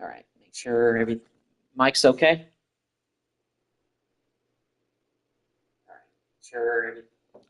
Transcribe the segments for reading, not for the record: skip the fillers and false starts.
All right, make sure every mic's okay. Sure.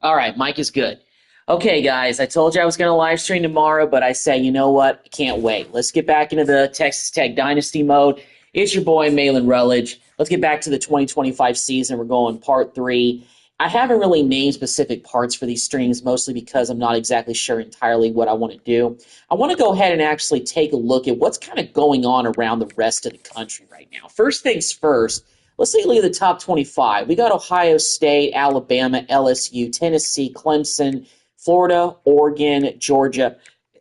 All right, Mike is good. Okay, guys, I told you I was going to live stream tomorrow, but I say, you know what? I can't wait. Let's get back into the Texas Tech Dynasty mode. It's your boy, Malin Rutledge. Let's get back to the 2025 season. We're going part three. I haven't really named specific parts for these streams, mostly because I'm not exactly sure entirely what I want to do. I want to go ahead and actually take a look at what's kind of going on around the rest of the country right now. First things first, let's take a look at the top 25. We got Ohio State, Alabama, LSU, Tennessee, Clemson, Florida, Oregon, Georgia,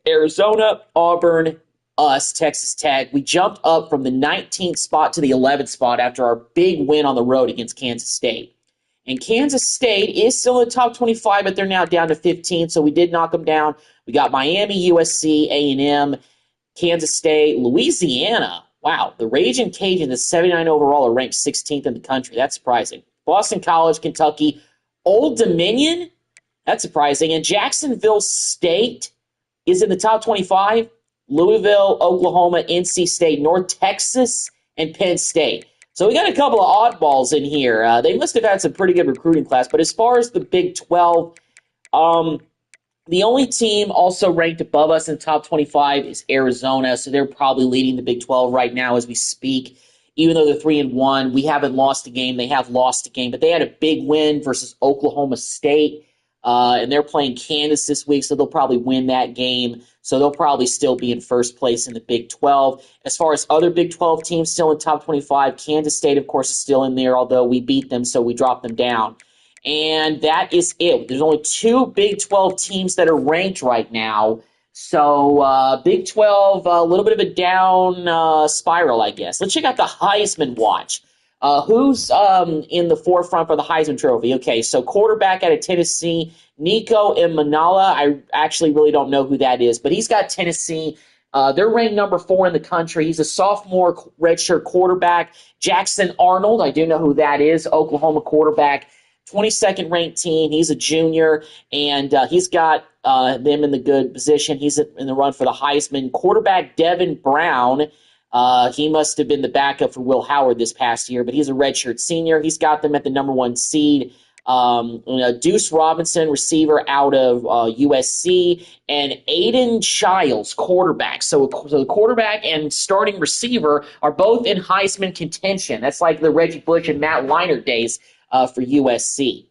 Arizona, Auburn, us, Texas Tech. We jumped up from the 19th spot to the 11th spot after our big win on the road against Kansas State. And Kansas State is still in the top 25, but they're now down to 15, so we did knock them down. We got Miami, USC, A&M, Kansas State, Louisiana. Wow, the Raging Cajuns at 79 overall are ranked 16th in the country. That's surprising. Boston College, Kentucky, Old Dominion. That's surprising. And Jacksonville State is in the top 25. Louisville, Oklahoma, NC State, North Texas, and Penn State. So we got a couple of oddballs in here. They must have had some pretty good recruiting class. But as far as the Big 12, the only team also ranked above us in the top 25 is Arizona. So they're probably leading the Big 12 right now as we speak. Even though they're 3-1, we haven't lost a game. They have lost a game, but they had a big win versus Oklahoma State. And they're playing Kansas this week, so they'll probably win that game. So they'll probably still be in first place in the Big 12. As far as other Big 12 teams still in top 25, Kansas State, of course, is still in there, although we beat them, so we dropped them down. And that is it. There's only two Big 12 teams that are ranked right now. So Big 12, a little bit of a down spiral, I guess. Let's check out the Heisman Watch. Who's in the forefront for the Heisman Trophy? Okay, so quarterback out of Tennessee, Nico Imanala. I actually really don't know who that is, but he's got Tennessee. They're ranked number 4 in the country. He's a sophomore redshirt quarterback. Jackson Arnold, I do know who that is, Oklahoma quarterback. 22nd ranked team. He's a junior, and he's got them in the good position. He's in the run for the Heisman. Quarterback Devin Brown. He must have been the backup for Will Howard this past year, but he's a redshirt senior. He's got them at the number 1 seed. Deuce Robinson, receiver out of USC, and Aiden Childs, quarterback. So the quarterback and starting receiver are both in Heisman contention. That's like the Reggie Bush and Matt Leinart days for USC.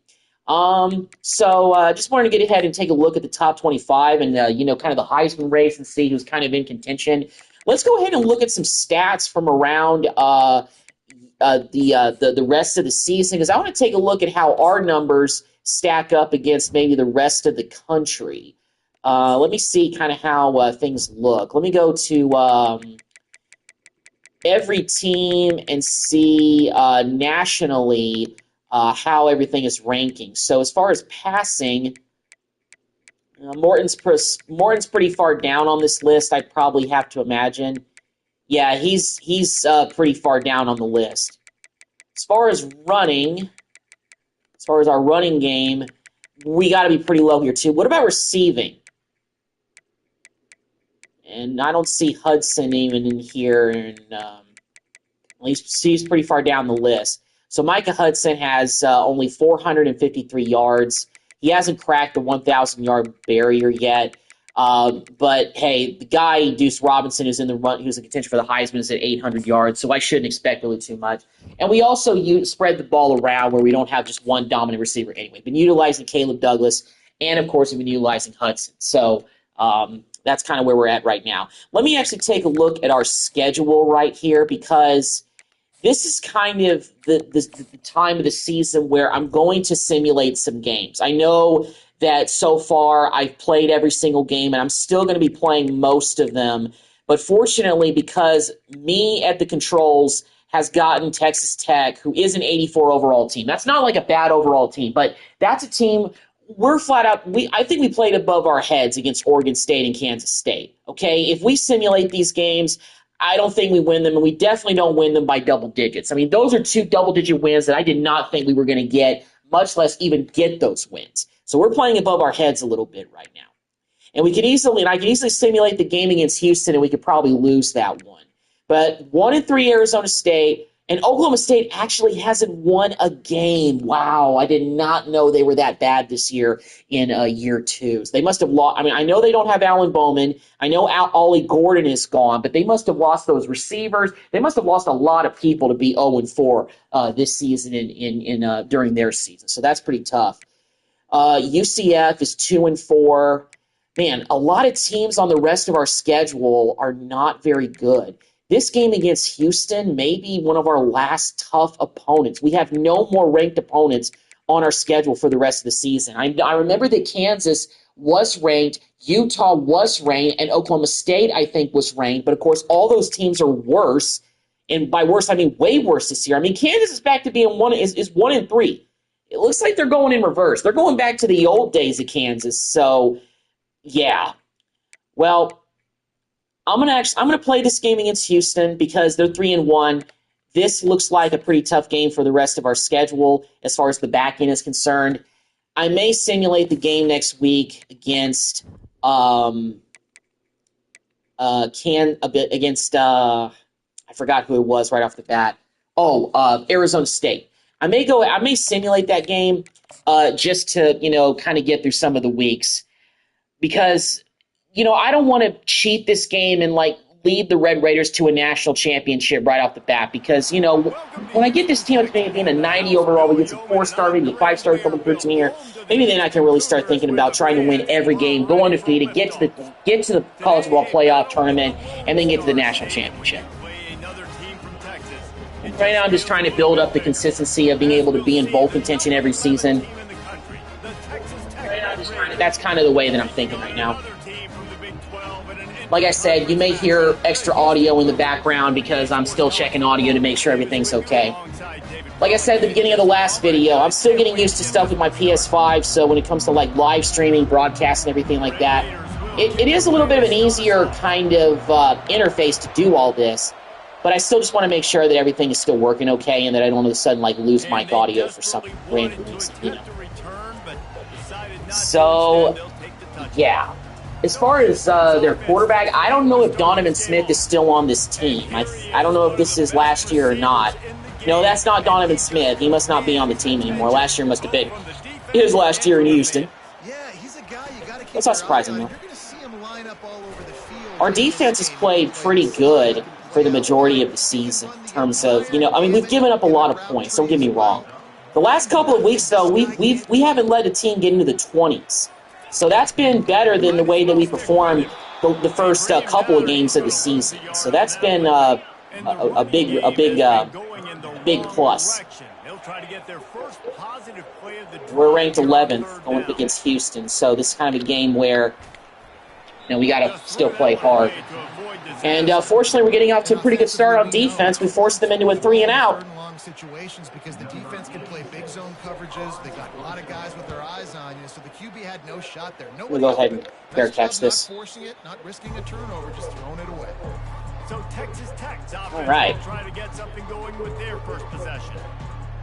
Just wanted to get ahead and take a look at the top 25 and, kind of the Heisman race and see who's kind of in contention. Let's go ahead and look at some stats from around the rest of the season, because I want to take a look at how our numbers stack up against maybe the rest of the country. Let me see kind of how things look. Let me go to every team and see nationally how everything is ranking. So as far as passing, Morton's pretty far down on this list, I'd probably have to imagine. Yeah, he's pretty far down on the list. As far as our running game, we got to be pretty low here too. What about receiving? And I don't see Hudson even in here, and he's pretty far down the list. So Micah Hudson has only 453 yards. He hasn't cracked the 1,000-yard barrier yet. But, hey, the guy, Deuce Robinson, who's in the run, who's in contention for the Heisman, is at 800 yards, so I shouldn't expect really too much. And we also spread the ball around where we don't have just one dominant receiver anyway. Been utilizing Caleb Douglas, and, of course, we've been utilizing Hudson. So that's kind of where we're at right now. Let me actually take a look at our schedule right here, because this is kind of the time of the season where I'm going to simulate some games. I know that so far I've played every single game, and I'm still going to be playing most of them. But fortunately, because me at the controls has gotten Texas Tech, who is an 84 overall team. That's not like a bad overall team, but that's a team we're flat out. I think we played above our heads against Oregon State and Kansas State. Okay, if we simulate these games, I don't think we win them, and we definitely don't win them by double digits. I mean, those are 2 double-digit wins that I did not think we were going to get, much less even get those wins. So we're playing above our heads a little bit right now. And I can easily simulate the game against Houston, and we could probably lose that one. But 1-3 Arizona State, and Oklahoma State actually hasn't won a game. Wow, I did not know they were that bad this year in year two. So they must have lost. I mean, I know they don't have Alan Bowman. I know Ollie Gordon is gone, but they must have lost those receivers. They must have lost a lot of people to be 0-4 this season during their season. So that's pretty tough. UCF is 2-4. Man, a lot of teams on the rest of our schedule are not very good. This game against Houston may be one of our last tough opponents. We have no more ranked opponents on our schedule for the rest of the season. I remember that Kansas was ranked, Utah was ranked, and Oklahoma State, I think, was ranked. But, of course, all those teams are worse. And by worse, I mean way worse this year. I mean, Kansas is back to being 1-3. It looks like they're going in reverse. They're going back to the old days of Kansas. So, yeah. Well, I'm gonna play this game against Houston because they're 3-1. This looks like a pretty tough game for the rest of our schedule as far as the back end is concerned. I may simulate the game next week against I forgot who it was right off the bat. Arizona State. I may simulate that game just to kind of get through some of the weeks because I don't want to cheat this game and lead the Red Raiders to a national championship right off the bat because when I get this team being a 90 overall, we get some 4-star, maybe a 5-star couple of groups in here. Maybe then I can really start thinking about trying to win every game, go undefeated, get to the college football playoff tournament, and then get to the national championship. Right now, I'm just trying to build up the consistency of being able to be in bowl contention every season. That's kind of the way that I'm thinking right now. Like I said, you may hear extra audio in the background because I'm still checking audio to make sure everything's okay. Like I said at the beginning of the last video, I'm still getting used to stuff with my PS5, so when it comes to live streaming, broadcast, and everything like that, it is a little bit of an easier kind of interface to do all this. But I still just want to make sure that everything is still working okay and that I don't all of a sudden lose mic audio for some random reason, So, yeah. As far as their quarterback, I don't know if Donovan Smith is still on this team. I don't know if this is last year or not. No, that's not Donovan Smith. He must not be on the team anymore. Last year must have been his last year in Houston. That's not surprising, though. Our defense has played pretty good for the majority of the season in terms of, we've given up a lot of points, don't get me wrong. The last couple of weeks, though, we haven't led a team get into the 20s. So that's been better than the way that we performed the first couple of games of the season. So that's been a big plus. We're ranked 11th going up against Houston, so this is kind of a game where we got to still play hard. And fortunately, we're getting off to a pretty good start on defense. We forced them into a 3-and-out. Situations because the defense can play big zone coverages. They got a lot of guys with their eyes on you, so the QB had no shot there. We'll go ahead and fair catch this. Not forcing it, not risking a turnover, just throwing it away. So Texas Tech's offense will try to get something going with their first possession.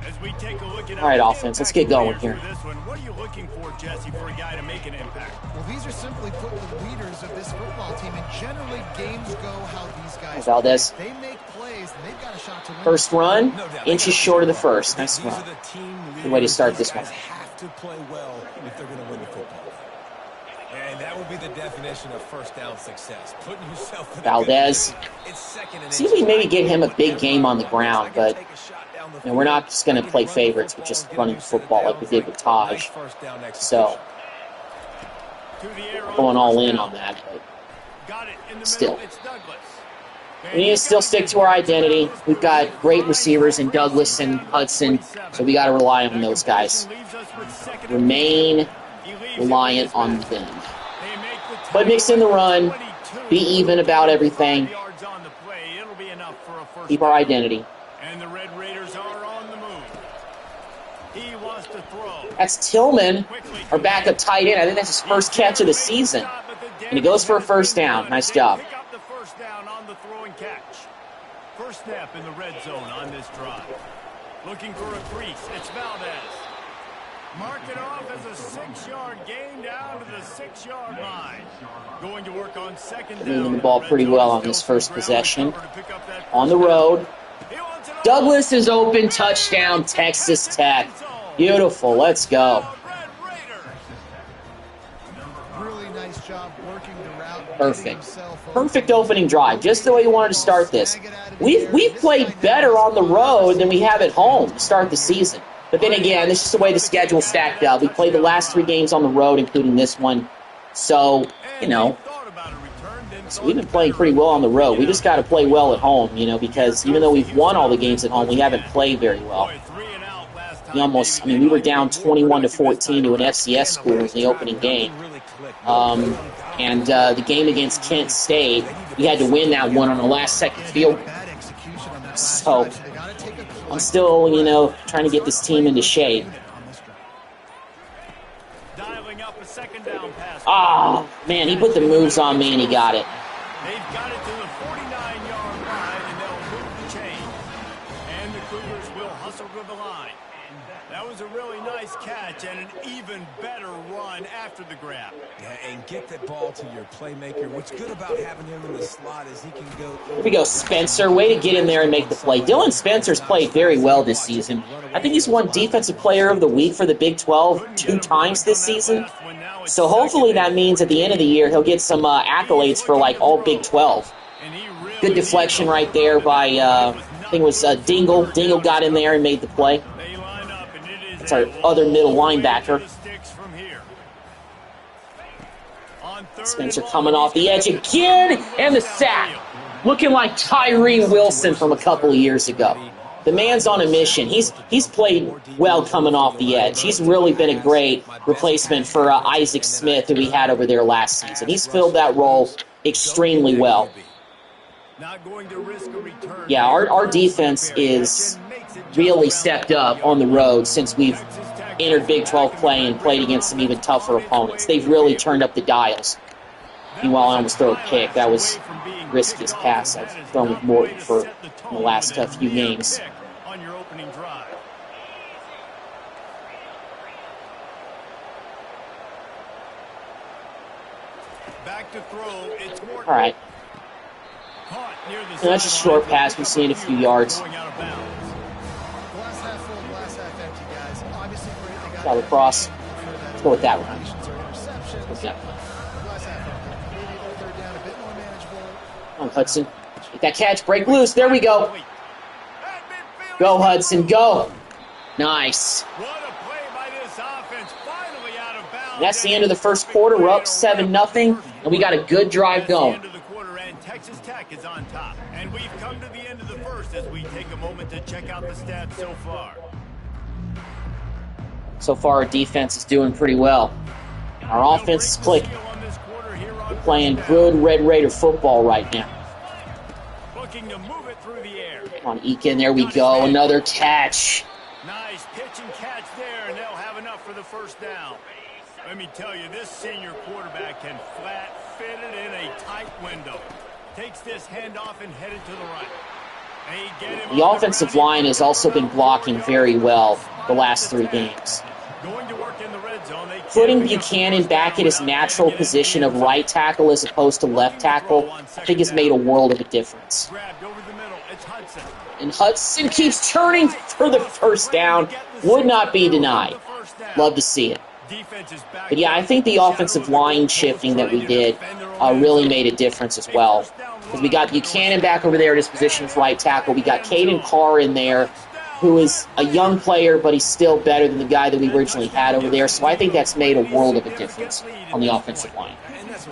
As we take a look at all right, offense, let's get going here. What are you looking for, Jesse, for a guy to make an impact? Well, these are simply put the leaders of this football team, and generally games go how these guys Valdez. They make plays, and they've got a shot to win. First run, inches short of the first. Nice run. Good way to start this one. Have to play well if they're going to win the football. And that will be the definition of first down success. Putting yourself in Valdez. See if we maybe get him a big game on the ground, but we're not just going to play favorites. We're just running the football like we did with Taj. So, going all in on that, but still. We need to still stick to our identity. We've got great receivers in Douglas and Hudson, so we got to rely on those guys. Remain reliant on them. But mix in the run, be even about everything, keep our identity. And the Red Raiders are on the move. He wants to throw. That's Tillman, our backup tight end. I think that's his first catch of the season. And he goes for a first down. Nice job. Pick up the first down on the throwing catch. First snap in the red zone on this drive. Looking for a crease. It's Valdez. Mark it off as a 6-yard gain down to the 6-yard line. Going to work on second down. Moving the ball pretty well on this first possession. On the road. Douglas is open. Touchdown, Texas Tech. Beautiful. Let's go. Really nice job working the route. Perfect. Perfect opening drive. Just the way you wanted to start this. We've played better on the road than we have at home to start the season. But then again, this is the way the schedule stacked up. We played the last 3 games on the road, including this one. So, you know, so we've been playing pretty well on the road. We just got to play well at home, you know, because even though we've won all the games at home, we haven't played very well. We were down 21-14 to an FCS school in the opening game. And the game against Kent State, we had to win that one on the last-second field. So I'm still, you know, trying to get this team into shape. Ah, man, he put the moves on me and he got it. They've got it to the 49-yard line, and they'll move the chain. And the Cougars will hustle to the line. That was a really nice catch and an even better run after the grab. Yeah, and get that ball to your playmaker. What's good about having him in the slot is he can go... Here we go, Spencer. Way to get in there and make the play. Dylan Spencer's played very well this season. I think he's won Defensive Player of the Week for the Big 12 2 times this season. So hopefully that means at the end of the year he'll get some accolades for, like, all Big 12. Good deflection right there by, I think it was Dingle. Dingle got in there and made the play. That's our other middle linebacker. Spencer coming off the edge again, and the sack. Looking like Tyree Wilson from a couple of years ago. The man's on a mission. He's played well coming off the edge. He's really been a great replacement for Isaac Smith, who we had over there last season. He's filled that role extremely well. Yeah, our defense is really stepped up on the road since we've entered Big 12 play and played against some even tougher opponents. They've really turned up the dials. Meanwhile, I almost throw a pick. That was the riskiest pass I've thrown with Morton for the last few games. All right. And that's a short pass. We've seen a few yards. Double cross. Let's go with that one. Okay. Come on, Hudson. Get that catch. Break loose. There we go. Go, Hudson. Go. Nice. That's the end of the first quarter. We're up 7-0, and we got a good drive going. Texas Tech is on top, and we've come to the end of the first as we take a moment to check out the stats so far. So far, our defense is doing pretty well. Our offense is clicking. We're playing good Red Raider football right now. Looking to move it through the air. Come on, Eakin. There we go. Another catch. Nice pitch and catch there, and they'll have enough for the first down. Let me tell you, this senior quarterback can flat fit it in a tight window. Takes this handoff and headed to the right. The offensive line has also been blocking very well the last 3 games. Putting Buchanan back at his natural position of right tackle as opposed to left tackle, I think has made a world of a difference. And Hudson keeps turning for the first down. Would not be denied. Love to see it. But yeah, I think the offensive line shifting that we did really made a difference as well. Because we got Buchanan back over there at his position of right tackle. We got Caden Carr in there, who is a young player, but he's still better than the guy that we originally had over there. So I think that's made a world of a difference on the offensive line.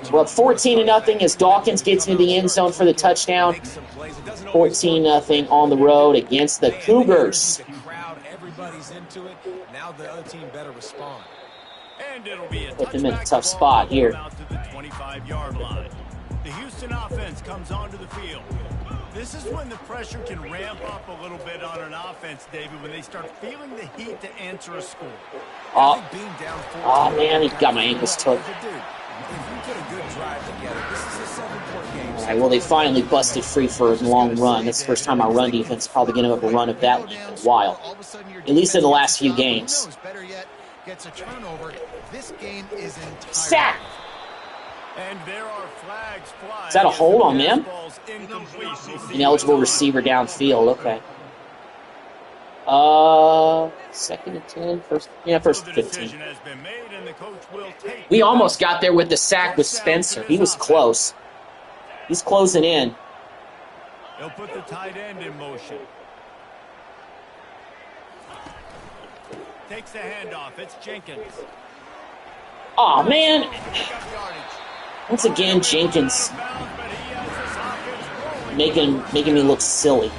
So we're up 14-0 as Dawkins gets into the end zone for the touchdown. 14-0 on the road against the Cougars. Put them in a tough spot here. The Houston offense comes onto the field. This is when the pressure can ramp up a little bit on an offense, David, when they start feeling the heat to answer a score. Oh man, he got my ankles took. All right, well, they finally busted free for a long run. That's the first time our run defense is probably going to have a run of that length in a while, at least in the last few games. gets a turnover, this game is entirely... Sack! And there are flags flying. Is that a hold on them? Incomplete. Ineligible receiver downfield. Okay. Second and 10. First and 15. We almost got there with the sack with Spencer. He was close. He's closing in. He'll put the tight end in motion. Takes the handoff. It's Jenkins. Oh man. Once again, Jenkins making me look silly.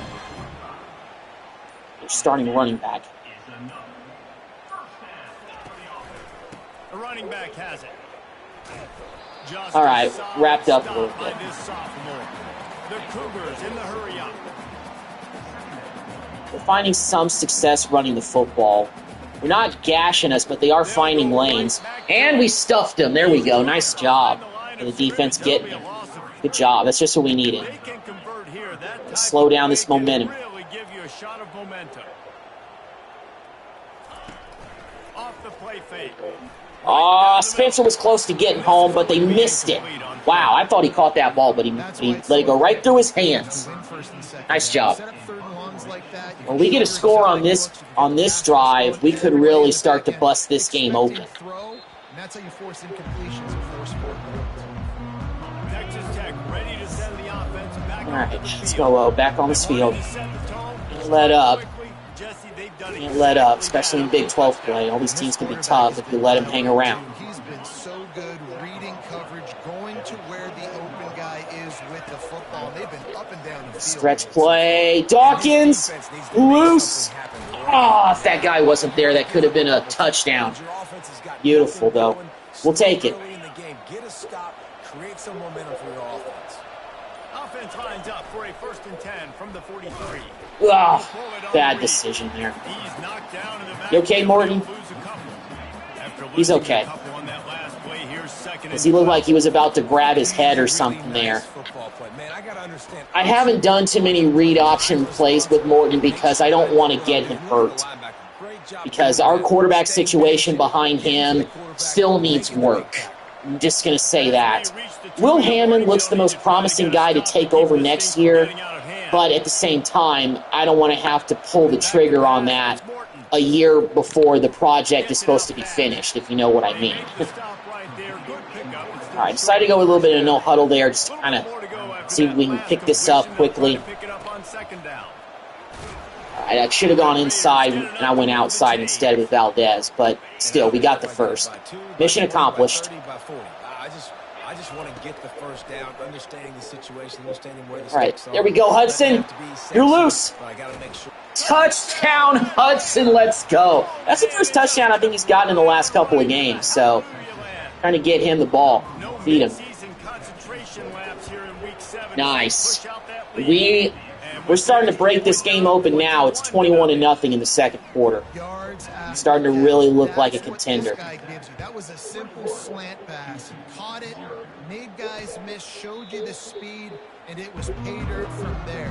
They're starting running back. The running back has it. All right, wrapped up a little bit. The Cougars in the hurry up. We're finding some success running the football. They're not gashing us, but they are finding lanes. And we stuffed them. There we go. Nice job. And the defense getting him. Good job. That's just what we needed. Slow down this momentum. Really give you a shot of momentum. Off the play fake. Spencer was close to getting home, but they missed it. Wow, I thought he caught that ball, but he let it go right through his hands. Nice job. When we get a score on this drive, we could really start to bust this game open. That's how you force incompletions and force 4 points. Texas Tech ready to send the offense back. All right, let's go back on this field. Can't let up. Can't let up, especially in Big 12 play. All these teams can be tough if you let them hang around. He's been so good reading coverage, going to where the open guy is with the football. They've been up and down the field. Stretch play. Dawkins, loose. If that guy wasn't there, that could have been a touchdown. Beautiful, though. We'll take it. Get a stop, create some momentum for your offense. Offense lines up for a 1st and 10 from the 43. Bad decision there. He's knocked down in the back. You okay, Morton? He's okay. Does he look like he was about to grab his head or something there? I haven't done too many read option plays with Morton because I don't want to get him hurt. Because our quarterback situation behind him still needs work. I'm just going to say that. Will Hammond looks the most promising guy to take over next year, but at the same time, I don't want to have to pull the trigger on that a year before the project is supposed to be finished, if you know what I mean. All right, decided to go with a little bit of no huddle there, just to kind of see if we can pick this up quickly. All right, I should have gone inside, and I went outside instead with Valdez, but still, we got the first. Mission accomplished. I just want to get the first down, understanding the situation, understanding where the All right, there we go, Hudson. You're loose. Touchdown, Hudson, let's go. That's the first touchdown I think he's gotten in the last couple of games, so trying to get him the ball, feed him. Nice. We're starting to break this game open now. It's 21-0 in the second quarter. It's starting to really look like a contender. That was a simple slant pass. Caught it, made guys miss, showed you the speed, and it was pay dirt from there.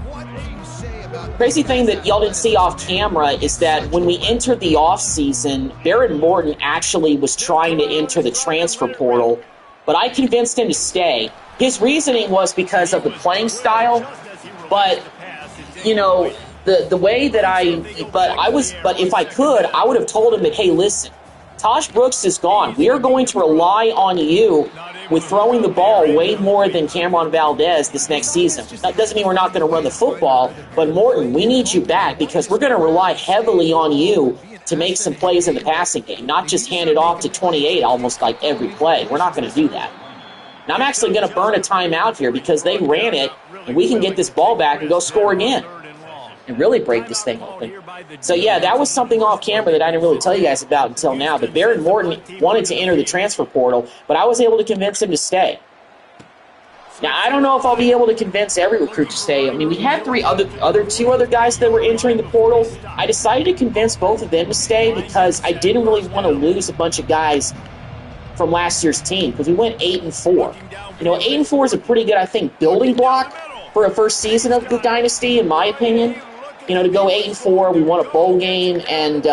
What do you say about Crazy thing that y'all didn't see off camera is that when we entered the offseason, Barrett Morton actually was trying to enter the transfer portal, but I convinced him to stay. His reasoning was because of the playing style, but, you know, the way that but if I could, I would have told him that, hey, listen, Tosh Brooks is gone. We are going to rely on you with throwing the ball way more than Cameron Valdez this next season. That doesn't mean we're not going to run the football, but Morton, we need you back because we're going to rely heavily on you to make some plays in the passing game, not just hand it off to 28 almost like every play. We're not going to do that. Now, I'm actually going to burn a timeout here because they ran it, and we can get this ball back and go score again and really break this thing open. So, yeah, that was something off camera that I didn't really tell you guys about until now. But Barrett Morton wanted to enter the transfer portal, but I was able to convince him to stay. Now, I don't know if I'll be able to convince every recruit to stay. I mean, we had two other guys that were entering the portal. I decided to convince both of them to stay because I didn't really want to lose a bunch of guys from last year's team because we went 8-4. You know, 8-4 is a pretty good, I think, building block for a first season of the Dynasty, in my opinion. You know, to go 8-4, we won a bowl game, and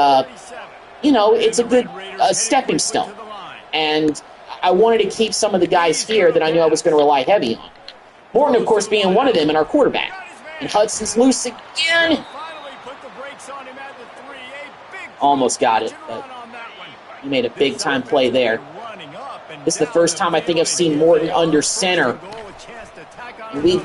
you know, it's a good stepping stone. And I wanted to keep some of the guys here that I knew I was going to rely heavy on. Morton, of course, being one of them, and our quarterback. And Hudson's loose again. Almost got it, but he made a big-time play there. This is the first time I think I've seen Morton under center. And we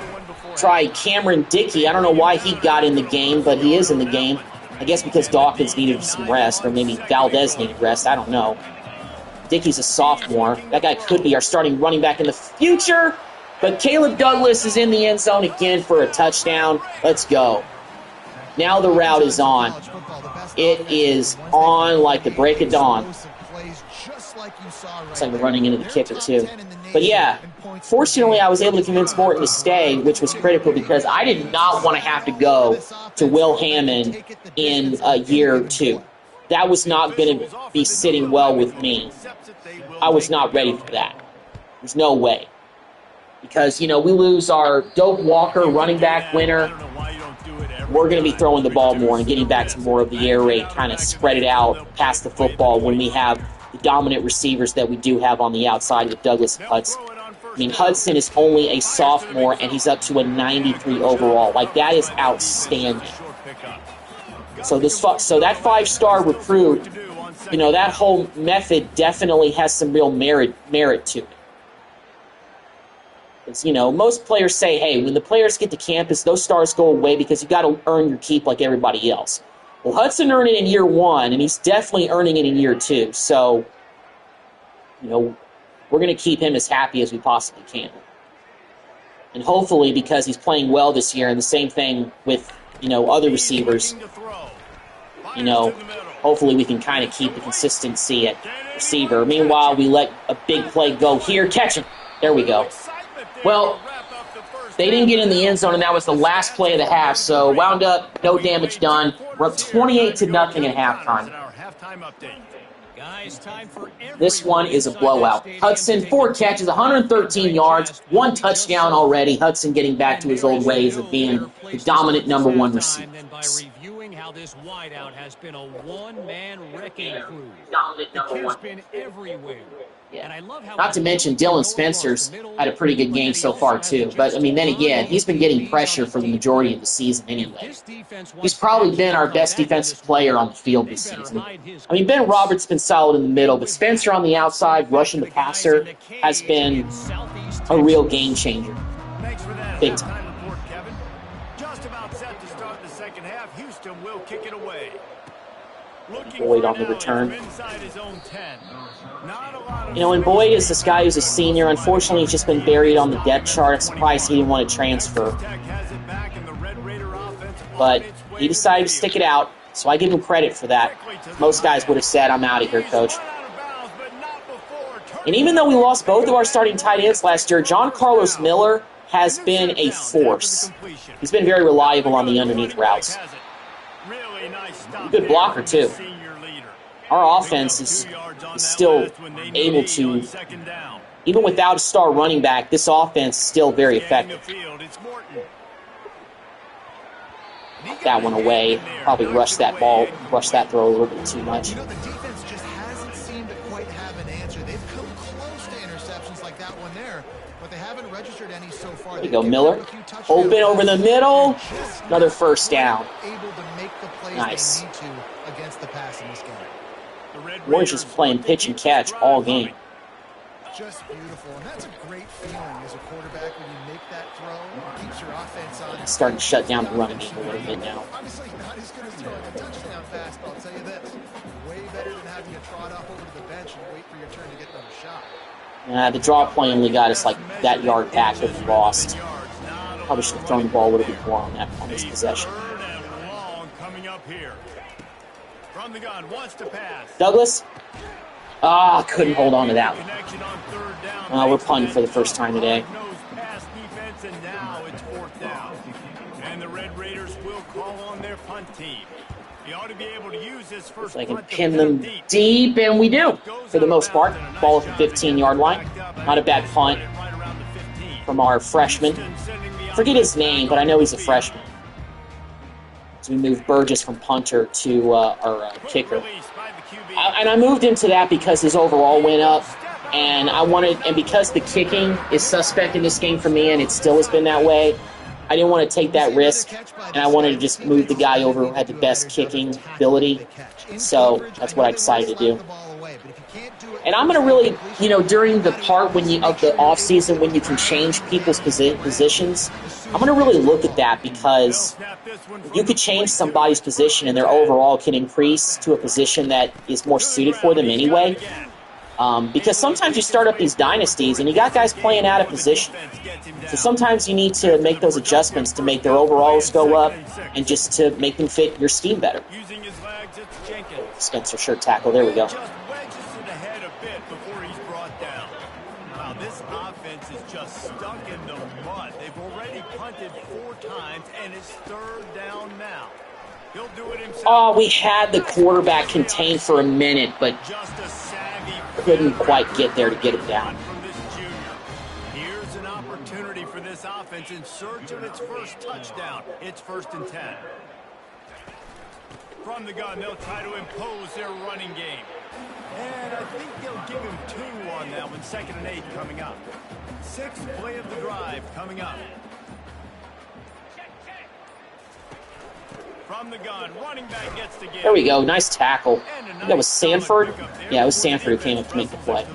tried Cameron Dickey. I don't know why he got in the game, but he is in the game. I guess because Dawkins needed some rest, or maybe Valdez needed rest. I don't know. Dickey's a sophomore. That guy could be our starting running back in the future. But Caleb Douglas is in the end zone again for a touchdown. Let's go. Now the route is on. It is on like the break of dawn. Looks like we're running into the kicker, too. But yeah, fortunately, I was able to convince Morton to stay, which was critical because I did not want to have to go to Will Hammond in a year or two. That was not going to be sitting well with me. I was not ready for that. There's no way. Because, you know, we lose our Doak Walker running back winner. We're going to be throwing the ball more and getting back to more of the air raid, kind of spread it out past the football when we have the dominant receivers that we do have on the outside with Douglas and Hudson. I mean, Hudson is only a sophomore, and he's up to a 93 overall. Like, that is outstanding. So that five-star recruit, you know, that whole method definitely has some real merit to it. It's, you know, most players say, hey, when the players get to campus, those stars go away because you got to earn your keep like everybody else. Well, Hudson earned it in year one, and he's definitely earning it in year two. So, you know, we're going to keep him as happy as we possibly can. And hopefully, because he's playing well this year, and the same thing with, you know, other receivers, you know, hopefully we can kind of keep the consistency at receiver. Meanwhile, we let a big play go here. Catch him. There we go. Well, they didn't get in the end zone, and that was the last play of the half, so wound up, no damage done. We're up 28-0 at halftime. This one is a blowout. Hudson, 4 catches, 113 yards, 1 touchdown already. Hudson getting back to his old ways of being the dominant number 1 receiver. How this wideout has been a one-man wrecking crew. Dominant number 1. The kid's been everywhere. Yeah. Not to mention, Dylan Spencer's had a pretty good game so far, too. But, I mean, then again, he's been getting pressure for the majority of the season anyway. He's probably been our best defensive player on the field this season. I mean, Ben Roberts has been solid in the middle, but Spencer on the outside, rushing the passer, has been a real game changer. Big time. Just about set to start the second half. Houston will kick it away. Boyd on the return. You know, and Boyd is this guy who's a senior. Unfortunately, he's just been buried on the depth chart. I'm surprised he didn't want to transfer. But he decided to stick it out, so I give him credit for that. Most guys would have said, I'm out of here, coach. And even though we lost both of our starting tight ends last year, John Carlos Miller has been a force. He's been very reliable on the underneath routes. Good blocker, too. Our offense is still able to, even without a star running back, this offense is still very effective. That one away. Probably rushed that ball, rushed that throw a little bit too much. You know, the defense just hasn't seemed to quite have an answer. They've come close to interceptions like that one there, but they haven't registered any so far. There you go, Miller. Open over the middle. Another first down. Nice. Against the pass in this game. Warriors just playing pitch and catch all game. Just beautiful, and that's a great feeling as a quarterback when you make that throw. It keeps your offense on. It's starting to shut down the running game a little bit now. Obviously not as good as throwing a touchdown pass, but I'll tell you this: way better than having to trot up over to the bench and wait for your turn to get another shot. The draw play only got us like that yard back that we lost. Probably should have thrown the ball a little bit more on this possession. Douglas? Couldn't hold on to that one. We're punting for the first time today. And the Red Raiders will call on their punt team. They ought to be able to use this first so I can pin them deep, and we do, for the most part. Ball at the 15-yard line. Not a bad punt from our freshman. Forget his name, but I know he's a freshman. So we move Burgess from punter to our kicker. and I moved him to that because his overall went up, and because the kicking is suspect in this game for me, and it still has been that way, I didn't want to take that risk, and I wanted to just move the guy over who had the best kicking ability. So that's what I decided to do. And I'm going to really, during the part of the offseason when you can change people's positions, I'm going to really look at that because you could change somebody's position and their overall can increase to a position that is more suited for them anyway. Because sometimes you start up these dynasties and you got guys playing out of position. So sometimes you need to make those adjustments to make their overalls go up and just to make them fit your scheme better. Spencer shirt tackle, there we go. This offense is just stuck in the mud. They've already punted 4 times, and it's 3rd down now. He'll do it himself. Oh, we had the quarterback contained for a minute, but couldn't quite get there to get him down. Here's an opportunity for this offense in search of its first touchdown. It's 1st and 10. From the gun, they'll try to impose their running game. And I think they'll give him 2 on that one. 2nd and 8 coming up. 6th play of the drive coming up. From the gun, running back gets to get. There we go. Nice tackle. I think that was Sanford. Yeah, it was Sanford who came up to make the play.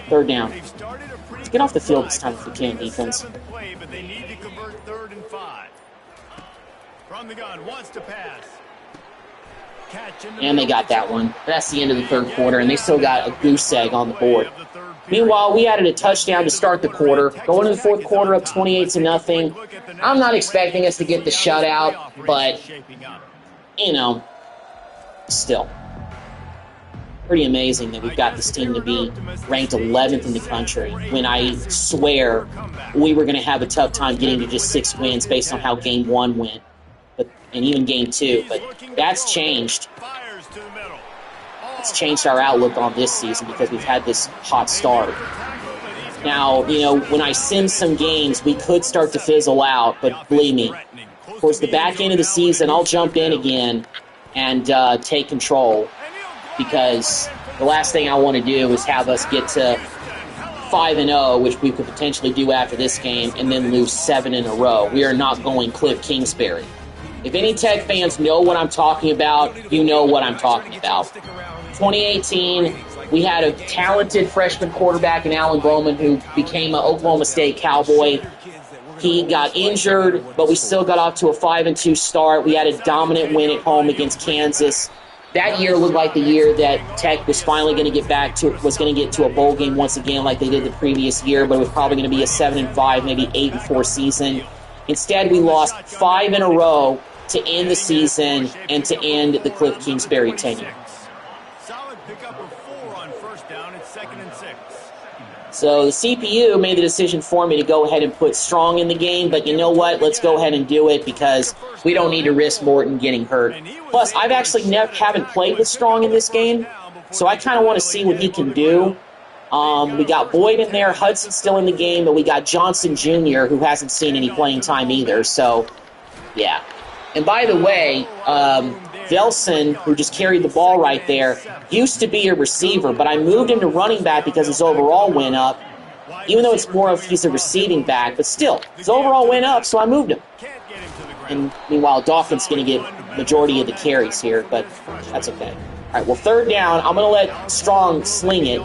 3rd down. Let's get off the field this time if we can, defense. But they need to convert 3rd and 5. From the gun, wants to pass. And they got that one. That's the end of the 3rd quarter, and they still got a goose egg on the board. Meanwhile, we added a touchdown to start the quarter. Going into the 4th quarter up 28-0. I'm not expecting us to get the shutout, but, still. Pretty amazing that we've got this team to be ranked 11th in the country when I swear we were going to have a tough time getting to just 6 wins based on how Game 1 went. And even Game 2, but that's changed. It's changed our outlook on this season because we've had this hot start. Now, when I sim some games, we could start to fizzle out, but believe me, towards the back end of the season, I'll jump in again and take control because the last thing I want to do is have us get to 5-0, which we could potentially do after this game, and then lose 7 in a row. We are not going Cliff Kingsbury. If any Tech fans know what I'm talking about, you know what I'm talking about. 2018, we had a talented freshman quarterback in Alan Bowman who became an Oklahoma State Cowboy. He got injured, but we still got off to a 5-2 start. We had a dominant win at home against Kansas. That year looked like the year that Tech was finally going to get to a bowl game once again like they did the previous year, but it was probably going to be a 7-5, maybe 8-4 season. Instead, we lost 5 in a row to end the season and to end the Cliff Kingsbury tenure. Solid pickup of 4 on 1st down. It's 2nd and 6. So the CPU made the decision for me to go ahead and put Strong in the game, but you know what? Let's go ahead and do it because we don't need to risk Morton getting hurt. Plus, I've actually haven't played with Strong in this game, so I kind of want to see what he can do. We got Boyd in there, Hudson's still in the game, but we got Johnson Jr., who hasn't seen any playing time either, so yeah. And by the way, Velson, who just carried the ball right there, used to be a receiver, but I moved him to running back because his overall went up, even though it's more of he's a receiving back, but still, his overall went up, so I moved him. And meanwhile, Dawkins going to get majority of the carries here, but that's okay. All right, well, 3rd down, I'm going to let Strong sling it.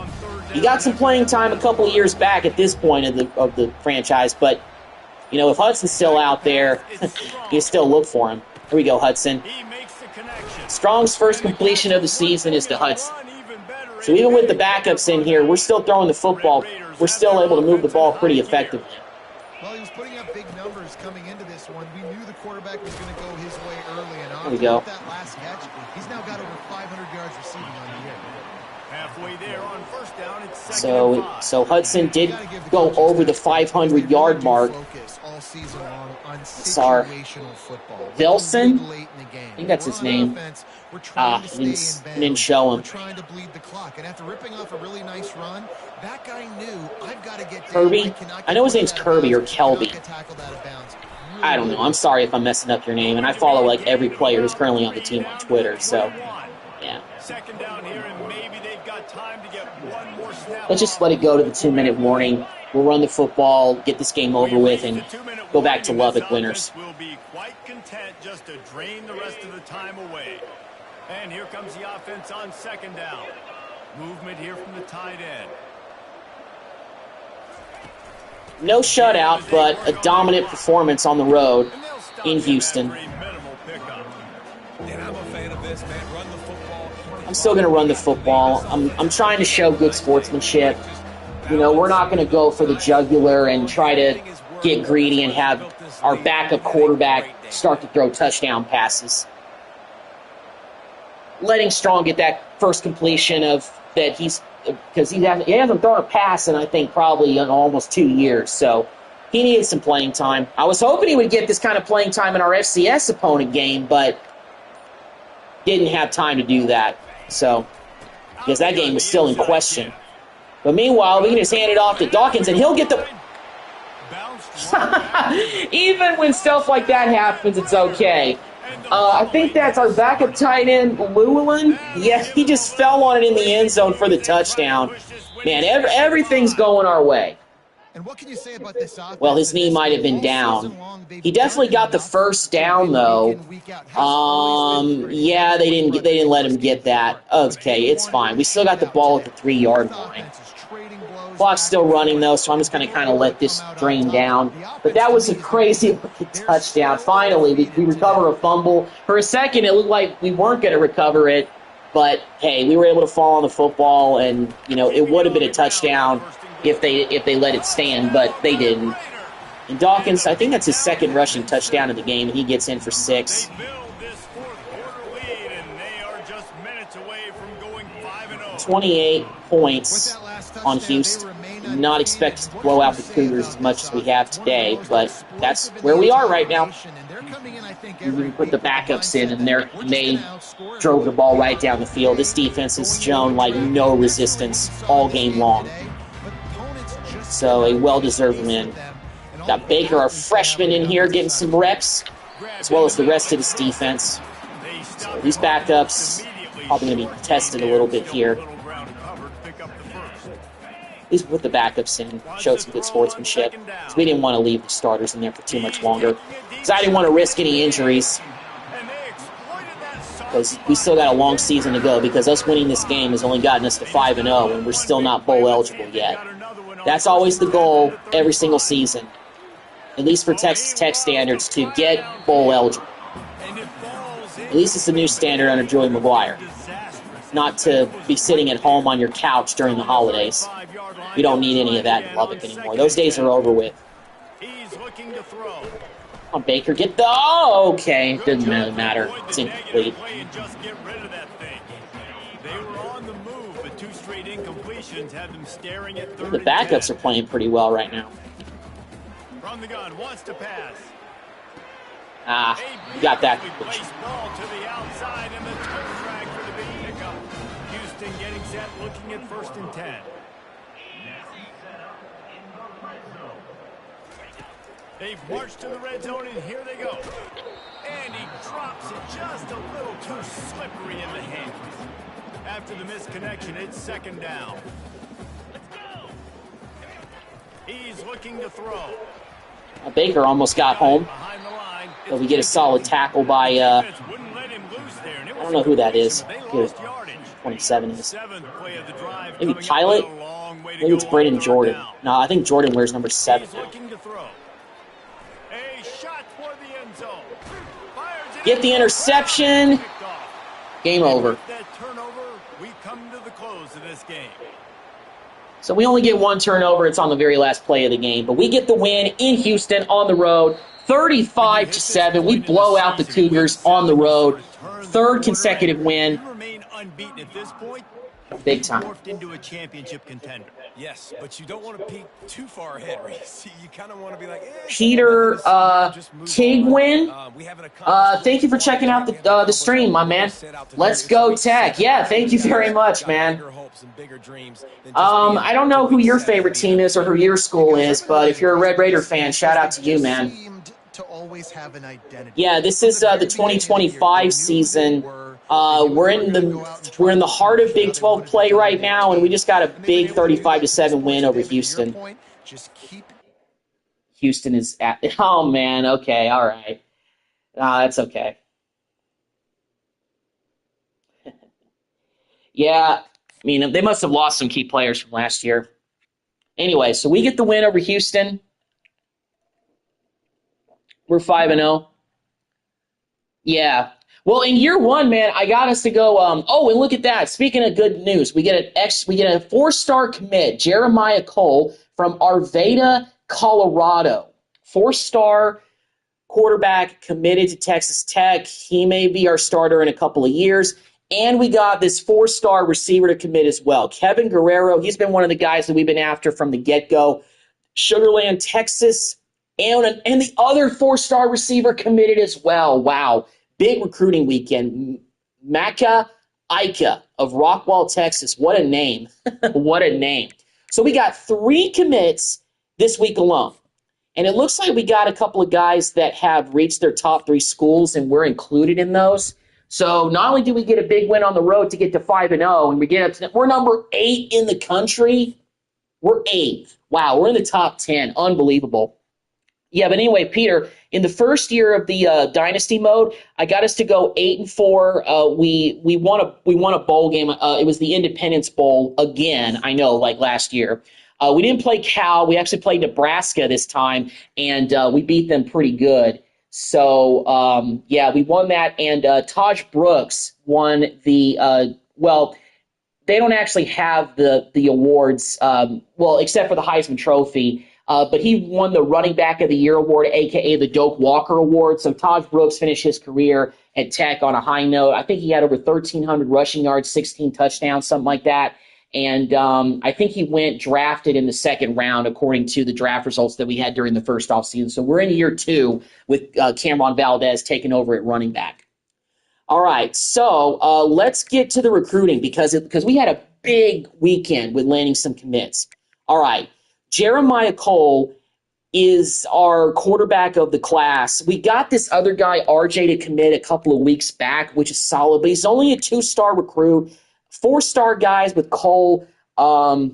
He got some playing time a couple of years back at this point of the franchise, but if Hudson's still out there, you still look for him. Here we go, Hudson. Strong's first completion of the season is to Hudson. So even with the backups in here, we're still throwing the football. We're still able to move the ball pretty effectively. Well, he was putting up big numbers coming into this one. We knew the quarterback was going to go his way early and There we go. With that last catch, he's now got over 500 yards receiving on the year. Halfway there on 1st down, it's 2nd and 5. So Hudson did go over the 500-yard mark. Sorry. Velson? I think that's his name. He didn't show him. Trying to bleed the clock. And after ripping off a really nice run, that guy knew I've got to get Kirby? I know his name's Kirby or Kelby. I don't know. I'm sorry if I'm messing up your name. And I follow like every player who's currently on the team on Twitter. So, Yeah. Second down here, and maybe they've got time to get one more snap. Let's just let it go to the 2-minute warning. We'll run the football, get this game over with, and go back to Lubbock winners. Will be quite content just to drain the rest of the time away. And here comes the offense on second down. Movement here from the tight end. No shutout, but a dominant performance on the road in Houston. And I'm a fan of this, man. Run the football. I'm still going to run the football. I'm trying to show good sportsmanship. You know, we're not going to go for the jugular and try to get greedy and have our backup quarterback start to throw touchdown passes. Letting Strong get that first completion of that because he hasn't thrown a pass in, I think, probably in almost 2 years. So he needed some playing time. I was hoping he would get this kind of playing time in our FCS opponent game, but didn't have time to do that. So, because that game was still in question. But meanwhile, we can just hand it off to Dawkins, and he'll get the... Even when stuff like that happens, it's okay. I think that's our backup tight end, Llewellyn. Yeah, he just fell on it in the end zone for the touchdown. Man, everything's going our way. And what can you say about this offense? Well, his knee might have been down. He definitely got the first down, though. Yeah, they didn't let him get that. Okay, it's fine. We still got the ball at the 3-yard line. Clock's still running, though, so I'm just going to kind of let this drain down. But that was a crazy touchdown. Finally, we recover a fumble. For a second, it looked like we weren't going to recover it. But, hey, we were able to fall on the football, and, you know, it would have been a touchdown if they let it stand, but they didn't. And Dawkins, I think that's his second rushing touchdown of the game, and he gets in for 6. 28 points on Houston. Not expect to blow out the Cougars as much as we have today, but that's where we are right now. We put the backups in, and they drove the ball right down the field. This defense has shown like no resistance all game long. So a well-deserved win. Got Baker, our freshman, in here getting some reps, as well as the rest of this defense. So these backups probably going to be tested a little bit here. At least put the backups in, showed some good sportsmanship. So we didn't want to leave the starters in there for too much longer, because I didn't want to risk any injuries. Because we still got a long season to go, because us winning this game has only gotten us to 5-0, and we're still not bowl eligible yet. That's always the goal every single season, at least for Texas Tech standards, to get bowl eligible. At least it's the new standard under Joey McGuire. Not to be sitting at home on your couch during the holidays. We don't need any of that in Lubbock anymore. Those days are over with. Come on, Baker, get the... Oh, okay. Doesn't really matter. It's incomplete. The backups are playing pretty well right now. From the gun, wants to pass. We got that. Ball to the outside and the toe drag for the big pickup. Houston getting set, looking at 1st and 10. They've marched to the red zone, and here they go. And he drops it just a little too slippery in the hands. After the misconnection, it's 2nd down. He's looking to throw. Baker almost got home. But we get a solid tackle by, I don't know who that is. 27 is. Maybe Pilot? Maybe it's Braden Jordan. No, I think Jordan wears number 7 now. Get the interception. Game over. We come to the close of this game. So we only get one turnover. It's on the very last play of the game. But we get the win in Houston on the road, 35-7. We blow out the Cougars on the road. 3rd consecutive win. Remain unbeaten at this point. Big time. Morphed into a championship contender. Yes, but you don't want to peek too far ahead, Reese. You kind of want to be like, Peter Tigwin, thank you for checking out the stream, my man. Let's go Tech. Yeah, thank you very much, man. I don't know who your favorite team is or who your school is, but if you're a Red Raider fan, shout out to you, man. Yeah, this is the 2025 season. We're in the heart of Big 12 play right now, and we just got a big 35-7 win over Houston. Houston is at. Oh man, okay, all right. That's okay. Yeah, I mean they must have lost some key players from last year. Anyway, so we get the win over Houston. We're 5-0. Yeah. Well, in year one, man, I got us to go. Oh, and look at that. Speaking of good news, we get a 4-star commit, Jeremiah Cole from Arvada, Colorado. 4-star quarterback committed to Texas Tech. He may be our starter in a couple of years. And we got this 4-star receiver to commit as well. Kevin Guerrero, he's been one of the guys that we've been after from the get-go. Sugar Land, Texas, and the other 4-star receiver committed as well. Wow. Big recruiting weekend. Maka Ika of Rockwall, Texas. What a name. What a name. So we got 3 commits this week alone. And it looks like we got a couple of guys that have reached their top 3 schools, and we're included in those. So not only do we get a big win on the road to get to 5-0, and we get up to, we're number 8 in the country. We're 8th. Wow, we're in the top 10. Unbelievable. Yeah, but anyway, Peter, in the first year of the Dynasty mode, I got us to go 8-4. We won a bowl game. It was the Independence Bowl again. I know, like last year. We didn't play Cal. We actually played Nebraska this time, and we beat them pretty good. So yeah, we won that. And Taj Brooks won the well. They don't actually have the awards, well, except for the Heisman Trophy. But he won the Running Back of the Year award, a.k.a. the Doak Walker Award. So Taj Brooks finished his career at Tech on a high note. I think he had over 1,300 rushing yards, 16 touchdowns, something like that. And I think he went drafted in the second round, according to the draft results that we had during the first offseason. So we're in year 2 with Cameron Valdez taking over at running back. All right, so let's get to the recruiting because we had a big weekend with landing some commits. All right, Jeremiah Cole is our quarterback of the class. We got this other guy, RJ, to commit a couple of weeks back, which is solid, but he's only a 2-star recruit. 4-star guys with Cole, I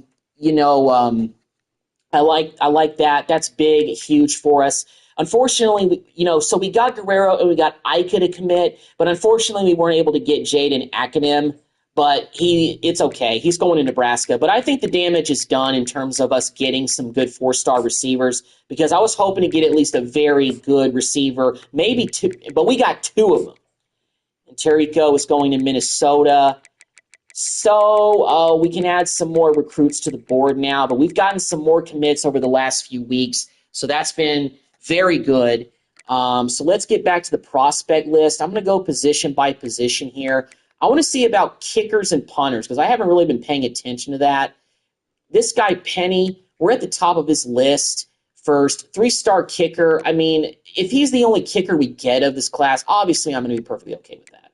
like that. That's big, huge for us. Unfortunately, so we got Guerrero and we got Ika to commit, but unfortunately we weren't able to get Jaden Akanim. But it's okay. He's going to Nebraska. But I think the damage is done in terms of us getting some good 4-star receivers because I was hoping to get at least a very good receiver, maybe 2, but we got 2 of them. And Terrico is going to Minnesota. So we can add some more recruits to the board now, but we've gotten some more commits over the last few weeks, so that's been very good. So let's get back to the prospect list. I'm going to go position by position here. I want to see about kickers and punters because I haven't really been paying attention to that. This guy, Penny, we're at the top of his list first. 3-star kicker. I mean, if he's the only kicker we get of this class, obviously I'm going to be perfectly okay with that.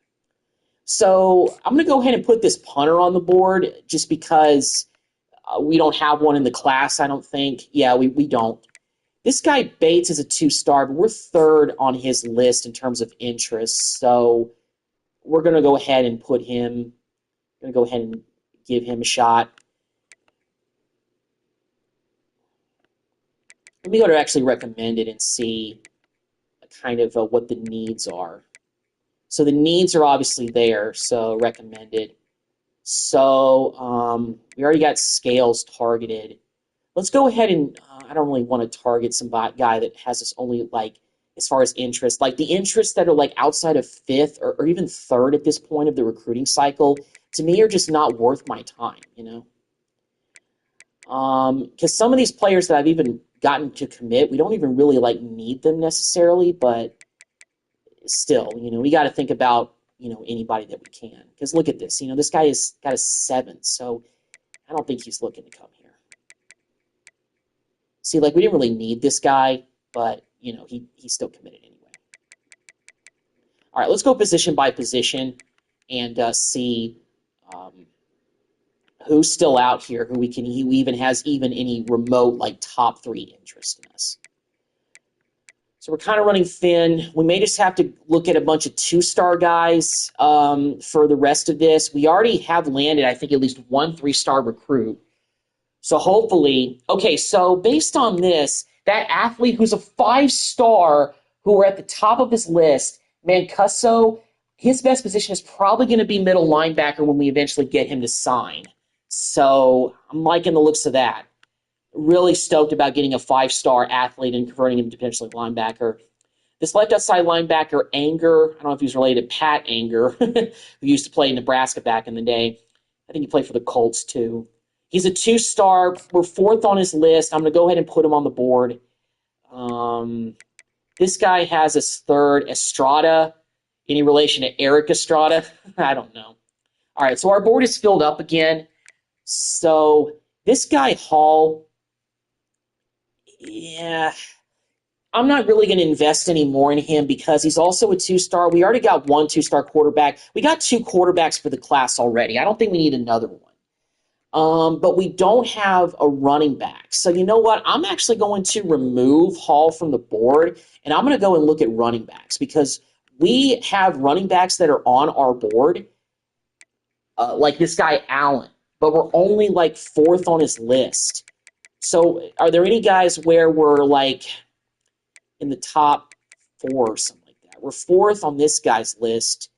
So I'm going to go ahead and put this punter on the board just because we don't have one in the class, I don't think. Yeah, we don't. This guy Bates is a 2-star, but we're 3rd on his list in terms of interest. So we're going to go ahead and put him, going to go ahead and give him a shot. Let me go to actually recommend it and see kind of what the needs are. So the needs are obviously there, so recommended. So we already got scales targeted. Let's go ahead and, I don't really want to target some guy that has us only, like, as far as interest. Like, the interests that are, like, outside of 5th or even 3rd at this point of the recruiting cycle, to me, are just not worth my time, Because some of these players that I've even gotten to commit, we don't even really, like, need them necessarily, but still, we got to think about, anybody that we can. Because look at this. This guy has got a 7th, so I don't think he's looking to come here. See, like, we didn't really need this guy, but, he still committed anyway. All right, let's go position by position and see who's still out here, who even has any remote, like, top 3 interest in us. So we're kind of running thin. We may just have to look at a bunch of 2-star guys for the rest of this. We already have landed, I think, at least one 3-star recruit. So hopefully, okay, so based on this, that athlete who's a 5-star, who are at the top of his list, Mancuso, his best position is probably going to be middle linebacker when we eventually get him to sign. So I'm liking the looks of that. Really stoked about getting a 5-star athlete and converting him to potentially linebacker. This left outside linebacker, Anger, I don't know if he's related to Pat Anger, who used to play in Nebraska back in the day. I think he played for the Colts too. He's a 2-star. We're 4th on his list. I'm going to go ahead and put him on the board. This guy has his 3rd, Estrada. Any relation to Eric Estrada? I don't know. All right, so our board is filled up again. So this guy, Hall, yeah, I'm not really going to invest any more in him because he's also a 2-star. We already got one 2-star quarterback. We got 2 quarterbacks for the class already. I don't think we need another one. But we don't have a running back. So you know what? I'm actually going to remove Hall from the board, and I'm going to go and look at running backs because we have running backs that are on our board, like this guy Allen, but we're only like 4th on his list. So are there any guys where we're like in the top 4 or something like that? We're 4th on this guy's list.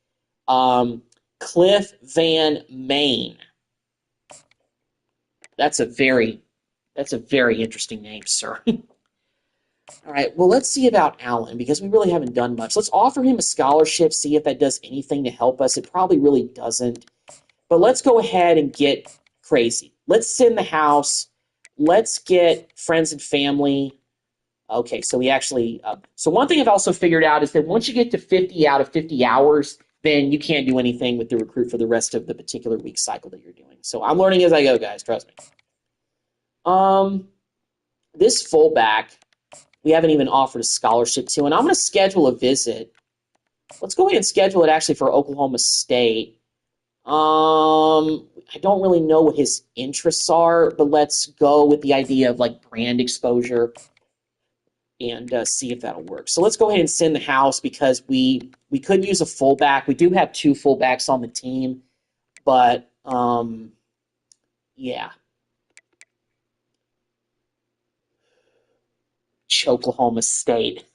Cliff Van Main. That's a very interesting name, sir. All right, well, let's see about Allen because we really haven't done much. Let's offer him a scholarship, see if that does anything to help us. It probably really doesn't. But let's go ahead and get crazy. Let's sit in the house. Let's get friends and family. Okay, so we actually so one thing I've also figured out is that once you get to 50 out of 50 hours, then you can't do anything with the recruit for the rest of the particular week cycle that you're doing. So I'm learning as I go, guys. Trust me. This fullback, we haven't even offered a scholarship to, and I'm going to schedule a visit. Let's go ahead and schedule it actually for Oklahoma State. I don't really know what his interests are, but let's go with the idea of like brand exposure and see if that'll work. So let's go ahead and send the house because we could use a fullback. We do have 2 fullbacks on the team, but yeah. Oklahoma State.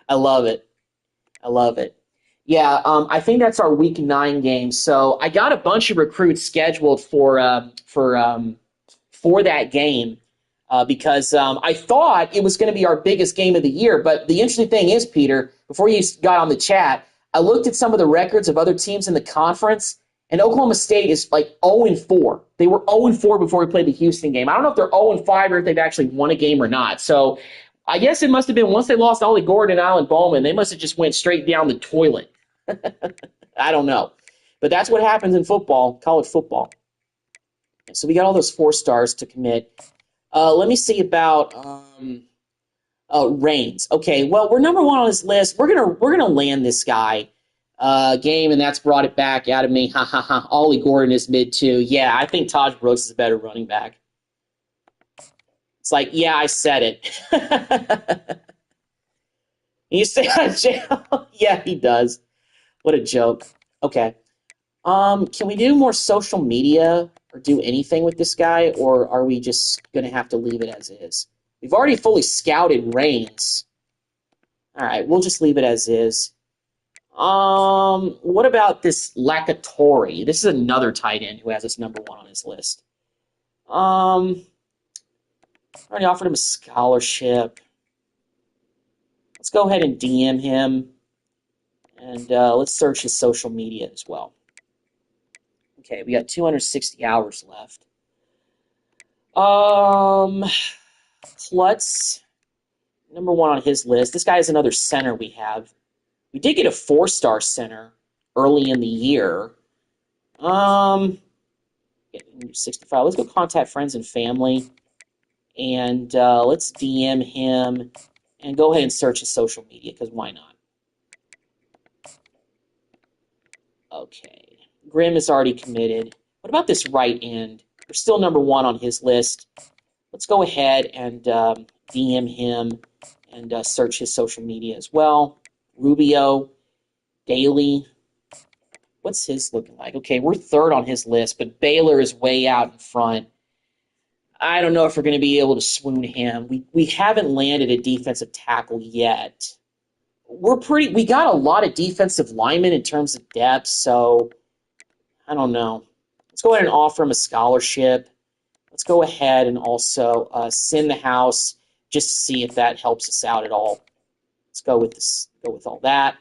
I love it. I love it. Yeah, I think that's our week 9 game. So I got a bunch of recruits scheduled for that game because I thought it was going to be our biggest game of the year. But the interesting thing is, Peter, before you got on the chat, I looked at some of the records of other teams in the conference, and Oklahoma State is like 0-4. They were 0-4 before we played the Houston game. I don't know if they're 0-5 or if they've actually won a game or not. So I guess it must have been once they lost Ollie Gordon and Alan Bowman, they must have just went straight down the toilet. I don't know. But that's what happens in football, college football. So we got all those 4 stars to commit. Let me see about Reigns. Okay, well, we're number 1 on his list. We're gonna land this guy game, and that's brought it back out of me. Ha ha ha. Ollie Gordon is mid 2. Yeah, I think Taj Brooks is a better running back. It's like, yeah, I said it. You say out of jail? Yeah, he does. What a joke. Okay. Can we do more social media or do anything with this guy, or are we just going to have to leave it as is? We've already fully scouted Reigns. All right, we'll just leave it as is. What about this Lakatori? This is another tight end who has us number 1 on his list. I already offered him a scholarship. Let's go ahead and DM him. And let's search his social media as well. Okay, we got 260 hours left. Klutz, number 1 on his list. This guy is another center we have. We did get a 4-star center early in the year. 65. Let's go contact friends and family. And let's DM him and go ahead and search his social media, because why not? Okay. Grimm is already committed. What about this right end? We're still number 1 on his list. let's go ahead and DM him and search his social media as well. Rubio, Daly. What's his looking like? Okay, we're third on his list, but Baylor is way out in front. I don't know if we're going to be able to swoon him. We haven't landed a defensive tackle yet. We got a lot of defensive linemen in terms of depth, so I don't know. Let's go ahead and offer him a scholarship. Let's go ahead and also send the house just to see if that helps us out at all. Let's go with this. Go with all that.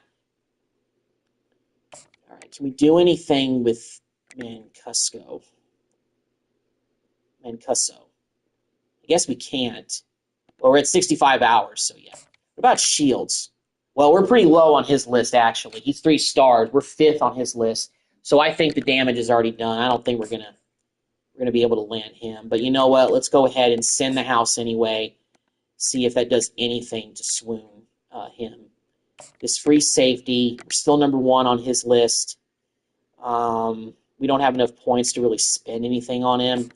All right. Can we do anything with Mancuso? I guess we can't. Well, we're at 65 hours, so yeah. What about Shields? Well, we're pretty low on his list, actually. He's 3 stars. We're 5th on his list. So I think the damage is already done. I don't think we're gonna be able to land him. But you know what? Let's go ahead and send the house anyway. See if that does anything to swoon him. This free safety, we're still number 1 on his list. We don't have enough points to really spend anything on him.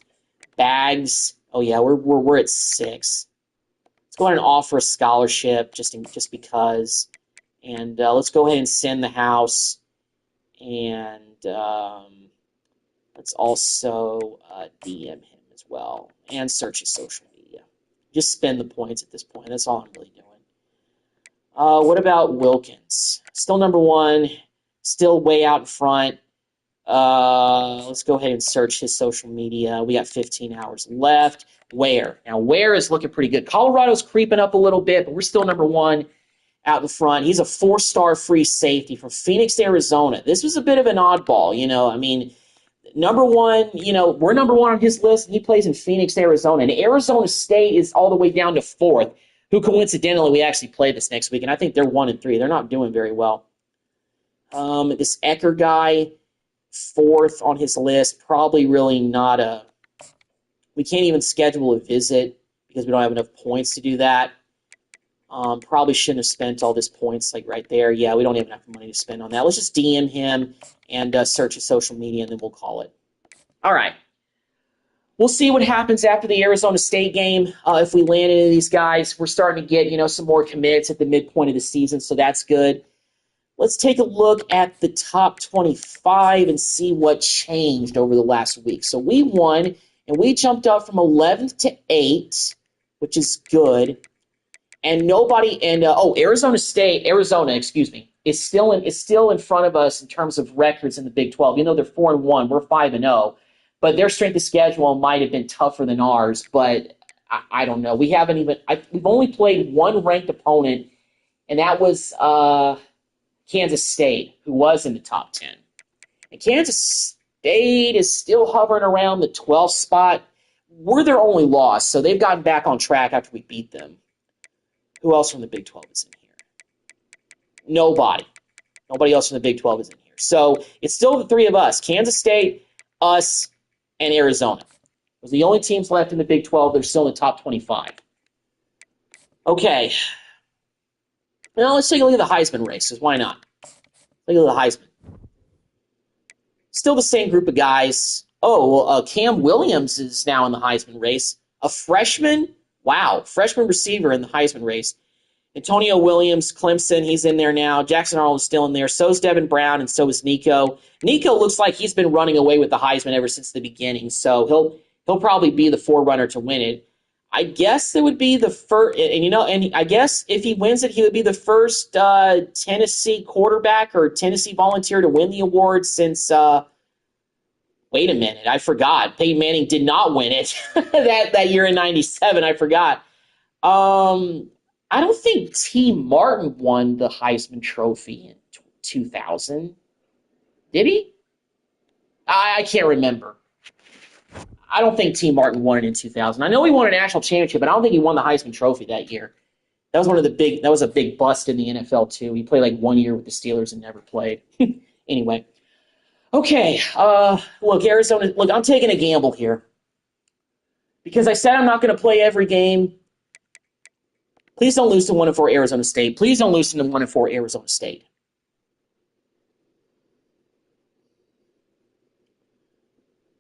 Bags, oh yeah, we're at 6. Let's go ahead and offer a scholarship just because. And let's go ahead and send the house. And let's also DM him as well. And search his social media. Just spend the points at this point. That's all I'm really doing. What about Wilkins? Still number 1. Still way out in front. Let's go ahead and search his social media. We got 15 hours left. Ware. Now, Ware is looking pretty good. Colorado's creeping up a little bit, but we're still number 1 out in front. He's a 4-star free safety from Phoenix, Arizona. This was a bit of an oddball, I mean, number 1, we're number 1 on his list, and he plays in Phoenix, Arizona. And Arizona State is all the way down to 4th, who coincidentally we actually play this next week, and I think they're 1-3. They're not doing very well. This Ecker guy, 4th on his list, probably really not we can't even schedule a visit because we don't have enough points to do that. Probably shouldn't have spent all this points like right there. Yeah, we don't have enough money to spend on that. Let's just DM him and search his social media, and then we'll call it. All right. We'll see what happens after the Arizona State game. If we land any of these guys, we're starting to get, some more commits at the midpoint of the season, so that's good. Let's take a look at the top 25 and see what changed over the last week. So we won, and we jumped up from 11th to 8th, which is good. And Arizona, is still in front of us in terms of records in the Big 12. They're 4-1, we're 5-0, but their strength of schedule might have been tougher than ours. But I don't know. We've only played one ranked opponent, and that was Kansas State, who was in the top 10. And Kansas State is still hovering around the 12th spot. We're their only loss, so they've gotten back on track after we beat them. Who else from the Big 12 is in here? Nobody. Nobody else from the Big 12 is in here. So it's still the 3 of us, Kansas State, us, and Arizona. Those are the only teams left in the Big 12 that are still in the top 25. Okay. Now let's take a look at the Heisman races. Why not? Look at the Heisman. Still the same group of guys. Cam Williams is now in the Heisman race. A freshman? Wow. Freshman receiver in the Heisman race. Antonio Williams, Clemson, he's in there now. Jackson Arnold is still in there. So is Devin Brown, and so is Nico. Nico looks like he's been running away with the Heisman ever since the beginning, so he'll probably be the forerunner to win it. I guess it would be the first, and I guess if he wins it, he would be the first Tennessee quarterback or Tennessee Volunteer to win the award since, wait a minute, I forgot. Peyton Manning did not win it that year in 97. I forgot. I don't think T. Martin won the Heisman Trophy in 2000. Did he? I can't remember. I don't think T. Martin won it in 2000. I know he won a national championship, but I don't think he won the Heisman Trophy that year. That was a big bust in the NFL too. He played like 1 year with the Steelers and never played. Anyway. Okay. Look, Arizona. Look, I'm taking a gamble here. Because I said I'm not going to play every game. Please don't lose to 1-4 Arizona State. Please don't lose to 1-4 Arizona State.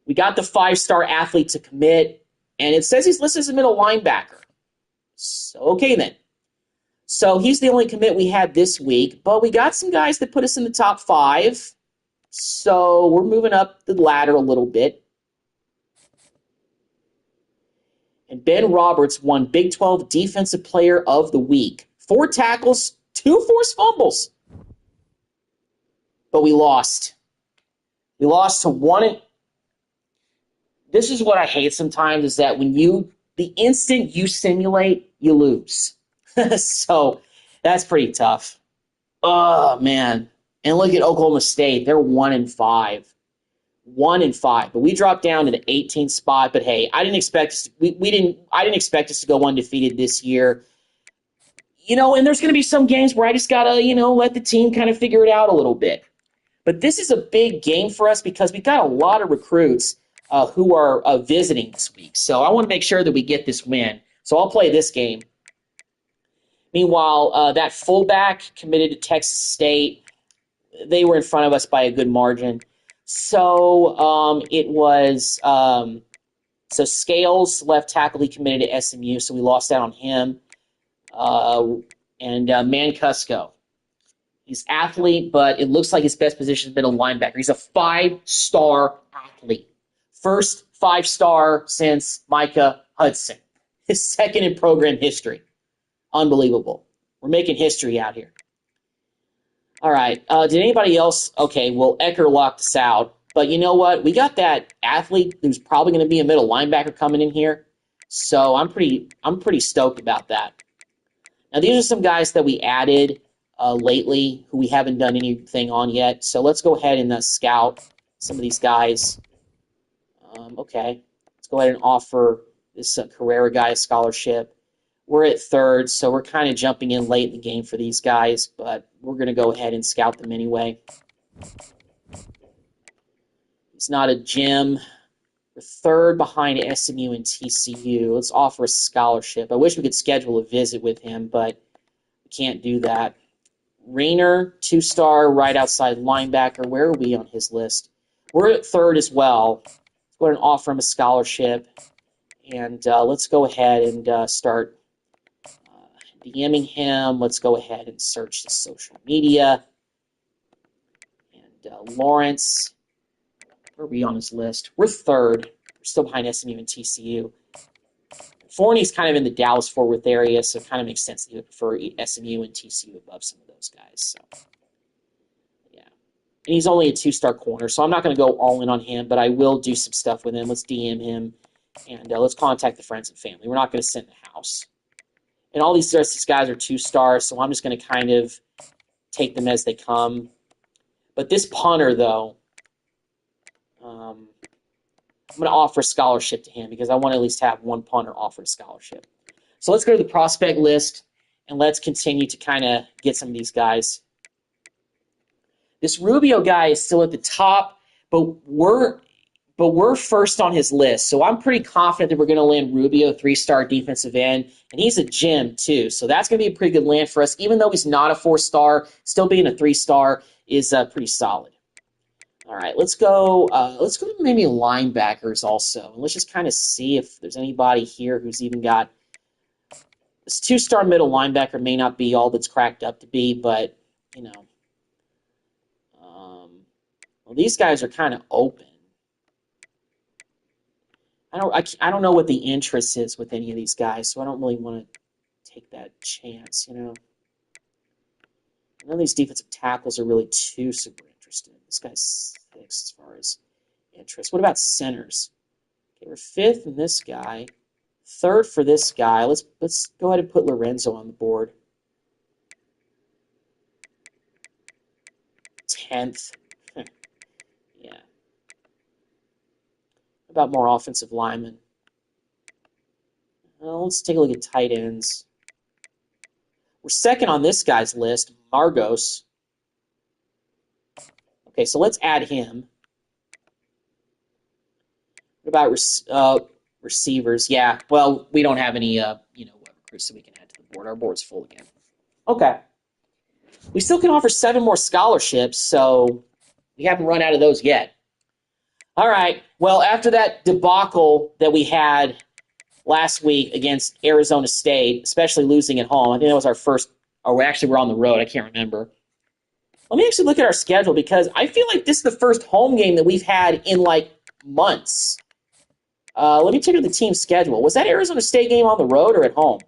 We got the 5-star athlete to commit, And it says he's listed as a middle linebacker. So, okay, then. So he's the only commit we had this week, but we got some guys that put us in the top 5. So we're moving up the ladder a little bit. And Ben Roberts won Big 12 Defensive Player of the Week. 4 tackles, 2 forced fumbles. But we lost. We lost to one. This is what I hate sometimes, is that the instant you simulate, you lose. So that's pretty tough. Oh, man. And look at Oklahoma State. They're 1-5. 1-5. But we dropped down to the 18th spot. But hey, I didn't expect us to go undefeated this year. And there's going to be some games where I just got to, let the team kind of figure it out a little bit. But this is a big game for us because we got a lot of recruits who are visiting this week. So I want to make sure that we get this win. So I'll play this game. Meanwhile, that fullback committed to Texas State. They were in front of us by a good margin. So it was so Scales, left tackle, he committed to SMU, so we lost out on him. And Mancusko. He's athlete, but it looks like his best position has been a linebacker. He's a 5-star athlete. First 5-star since Micah Hudson. His second in program history. Unbelievable. We're making history out here. All right. Did anybody else? Okay, well, Ecker locked us out. But you know what? We got that athlete who's probably going to be a middle linebacker coming in here. So I'm pretty stoked about that. Now, these are some guys that we added lately who we haven't done anything on yet. So let's go ahead and scout some of these guys. Okay. Let's go ahead and offer this Carrera guy a scholarship. We're at 3rd, so we're kind of jumping in late in the game for these guys, but we're going to go ahead and scout them anyway. He's not a gym. We're 3rd behind SMU and TCU. Let's offer a scholarship. I wish we could schedule a visit with him, but we can't do that. Rayner, 2-star, right outside linebacker. Where are we on his list? We're at 3rd as well. Let's go ahead and offer him a scholarship. And let's go ahead and start DMing him. Let's go ahead and search the social media. And Lawrence, where are we on his list? We're 3rd. We're still behind SMU and TCU. Forney's kind of in the Dallas-Fort Worth area, so it kind of makes sense that he would prefer SMU and TCU above some of those guys. So, yeah. And he's only a 2-star corner, so I'm not going to go all in on him, but I will do some stuff with him. Let's DM him, and let's contact the friends and family. We're not going to sit in the house. And all these rest of these guys are 2-stars, so I'm just going to kind of take them as they come. But this punter, though, I'm going to offer a scholarship to him because I want to at least have one punter offer a scholarship. So let's go to the prospect list, and let's continue to kind of get some of these guys. This Rubio guy is still at the top, but we're 1st on his list. So I'm pretty confident that we're going to land Rubio, 3-star defensive end. And he's a gem, too. So that's going to be a pretty good land for us. Even though he's not a 4-star, still being a 3-star is pretty solid. All right, let's go to maybe linebackers also. And let's just kind of see if there's anybody here who's even got this 2-star middle linebacker. May not be all that's cracked up to be, but, well, these guys are kind of open. I don't know what the interest is with any of these guys, so I don't really want to take that chance, None of these defensive tackles are really too super interested. This guy's 6 as far as interest. What about centers? Okay, we're 5th in this guy. 3rd for this guy. Let's go ahead and put Lorenzo on the board. 10th. Yeah. About more offensive linemen. Well, let's take a look at tight ends. We're 2nd on this guy's list, Margos. Okay, so let's add him. What about receivers? Yeah, well, we don't have any, recruits that we can add to the board. Our board's full again. Okay. We still can offer 7 more scholarships, so we haven't run out of those yet. All right. Well, after that debacle that we had last week against Arizona State, especially losing at home. I think that was our first, or we actually were on the road. I can't remember. Let me actually look at our schedule because I feel like this is the first home game that we've had in like months. Let me check out the team schedule. Was that Arizona State game on the road or at home?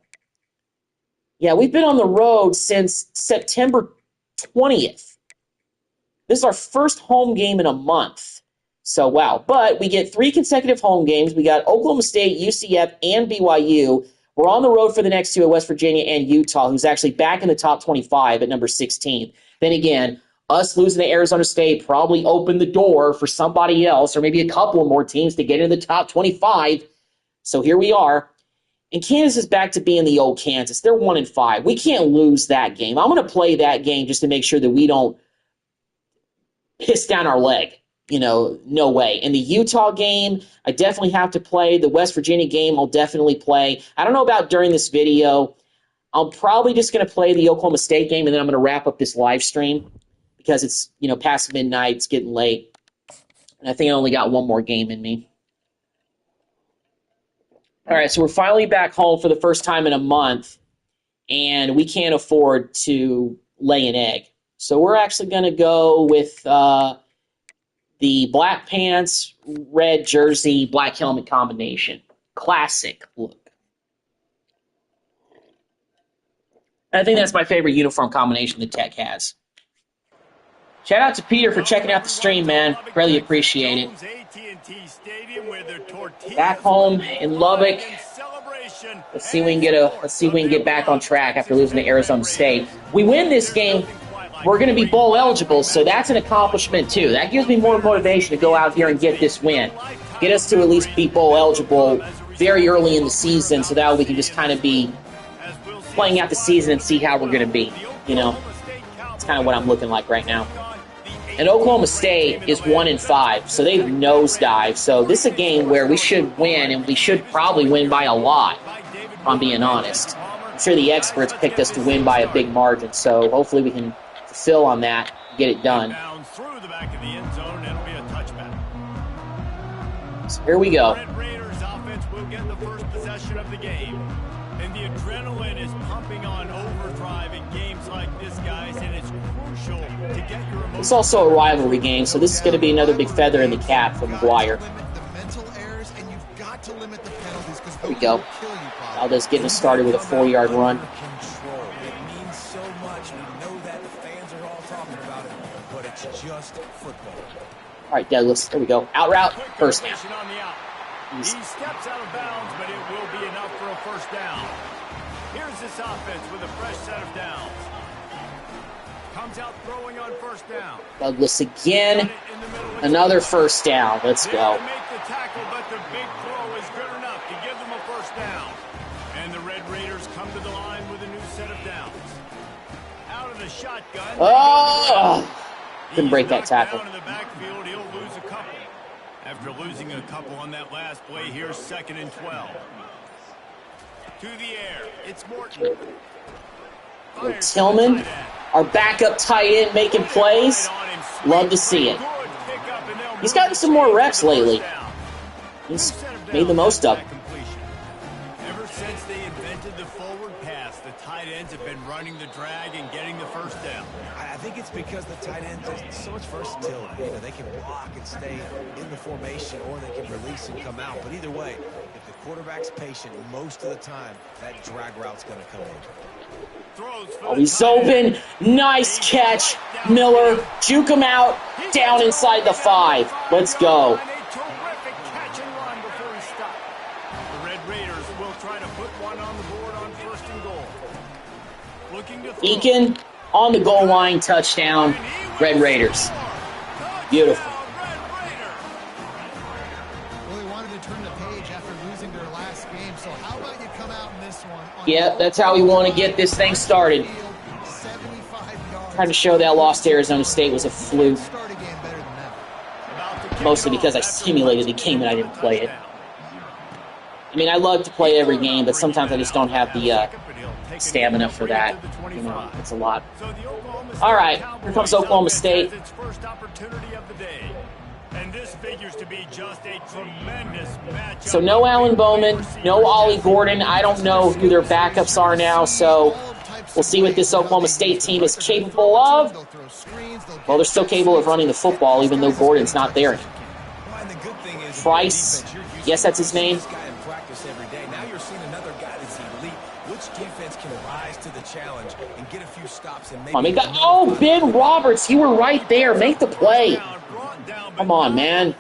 Yeah, we've been on the road since September 20th. This is our first home game in a month. So, wow. But we get 3 consecutive home games. We got Oklahoma State, UCF, and BYU. We're on the road for the next 2 at West Virginia and Utah, who's actually back in the top 25 at number 16. Then again, us losing to Arizona State probably opened the door for somebody else or maybe a couple more teams to get into the top 25. So here we are. And Kansas is back to being the old Kansas. They're 1-5. We can't lose that game. I'm going to play that game just to make sure that we don't piss down our leg. No way. In the Utah game, I definitely have to play. The West Virginia game, I'll definitely play. I don't know about during this video. I'm probably just going to play the Oklahoma State game, and then I'm going to wrap up this live stream because it's, past midnight. It's getting late. And I think I only got one more game in me. All right, so we're finally back home for the first time in a month, and we can't afford to lay an egg. So we're actually going to go with the black pants, red jersey, black helmet combination. Classic look. I think that's my favorite uniform combination that Tech has. Shout out to Peter for checking out the stream, man. Really appreciate it. Back home in Lubbock. Let's see if we can get back on track after losing to Arizona State. We win this game, we're going to be bowl eligible, so that's an accomplishment too. That gives me more motivation to go out here and get this win. Get us to at least be bowl eligible very early in the season so that we can just kind of be playing out the season and see how we're going to be. It's kind of what I'm looking like right now. And Oklahoma State is 1-5, so they've nosedived. So this is a game where we should win, and we should probably win by a lot, if I'm being honest. I'm sure the experts picked us to win by a big margin, so hopefully we can fulfill on that and get it done. So here we go. Raiders offense will get the first possession of the game. And the adrenaline is pumping on overdrive in games like this, guys, and it's crucial to get your emotions. It's also a rivalry game, so this is going to be another big feather in the cap for McGuire. There we go. Aldo's getting us started with a 4-yard run. It means so much. We know that the fans are all talking about it, but it's just football. All right, Douglas. There we go. Out route, first down. He steps out of bounds, but it will be enough for a first down. Here's this offense with a fresh set of downs. Comes out throwing on first down. Douglas again. Another first down. Let's go. Make the tackle, but the big throw is good enough to give them a first down. And the Red Raiders come to the line with a new set of downs. Out of the shotgun. Oh! Couldn't break that tackle. Down in the backfield, he'll lose a couple. After losing a couple on that last play, here's 2nd and 12. To the air, it's Morton. Tillman, our backup tight end, making plays. Love to see it. He's gotten some more reps lately. He's made the most of it. Ever since they invented the forward pass, the tight ends have been running the drag and getting the first down. I think it's because the tight ends have so much versatility. They can block and stay in the formation, or they can release and come out. But either way, if the quarterback's patient, most of the time, that drag route's going to come in. Oh, he's open. Nice catch. Miller, juke him out. Down inside the 5. Let's go. Terrific catch and run before he stopped. The Red Raiders will try to put one on the board on 1st and goal. Looking to throw. Eakin on the goal line, touchdown. Red Raiders. Beautiful. Well, they wanted to turn the page after losing their last game, so how about you come out in this one? Yep, that's how we want to get this thing started. 75 yards. Trying to show that loss to Arizona State was a fluke. Start again better than that. Mostly because I simulated the game and I didn't play it. I mean, I love to play every game, but sometimes I just don't have the stamina for that. It's a lot. All right, here comes Oklahoma State. And this figures to be just a tremendous matchup. So no Alan Bowman, no Ollie Gordon. I don't know who their backups are now, so we'll see what this Oklahoma State team is capable of. Well, they're still capable of running the football, even though Gordon's not there anymore. Price, yes, that's his name. Now you're seeing another guy that's elite. Which defense can rise to the challenge and get a few stops and make Oh, Ben Roberts, you were right there. Make the play. Come on, man. He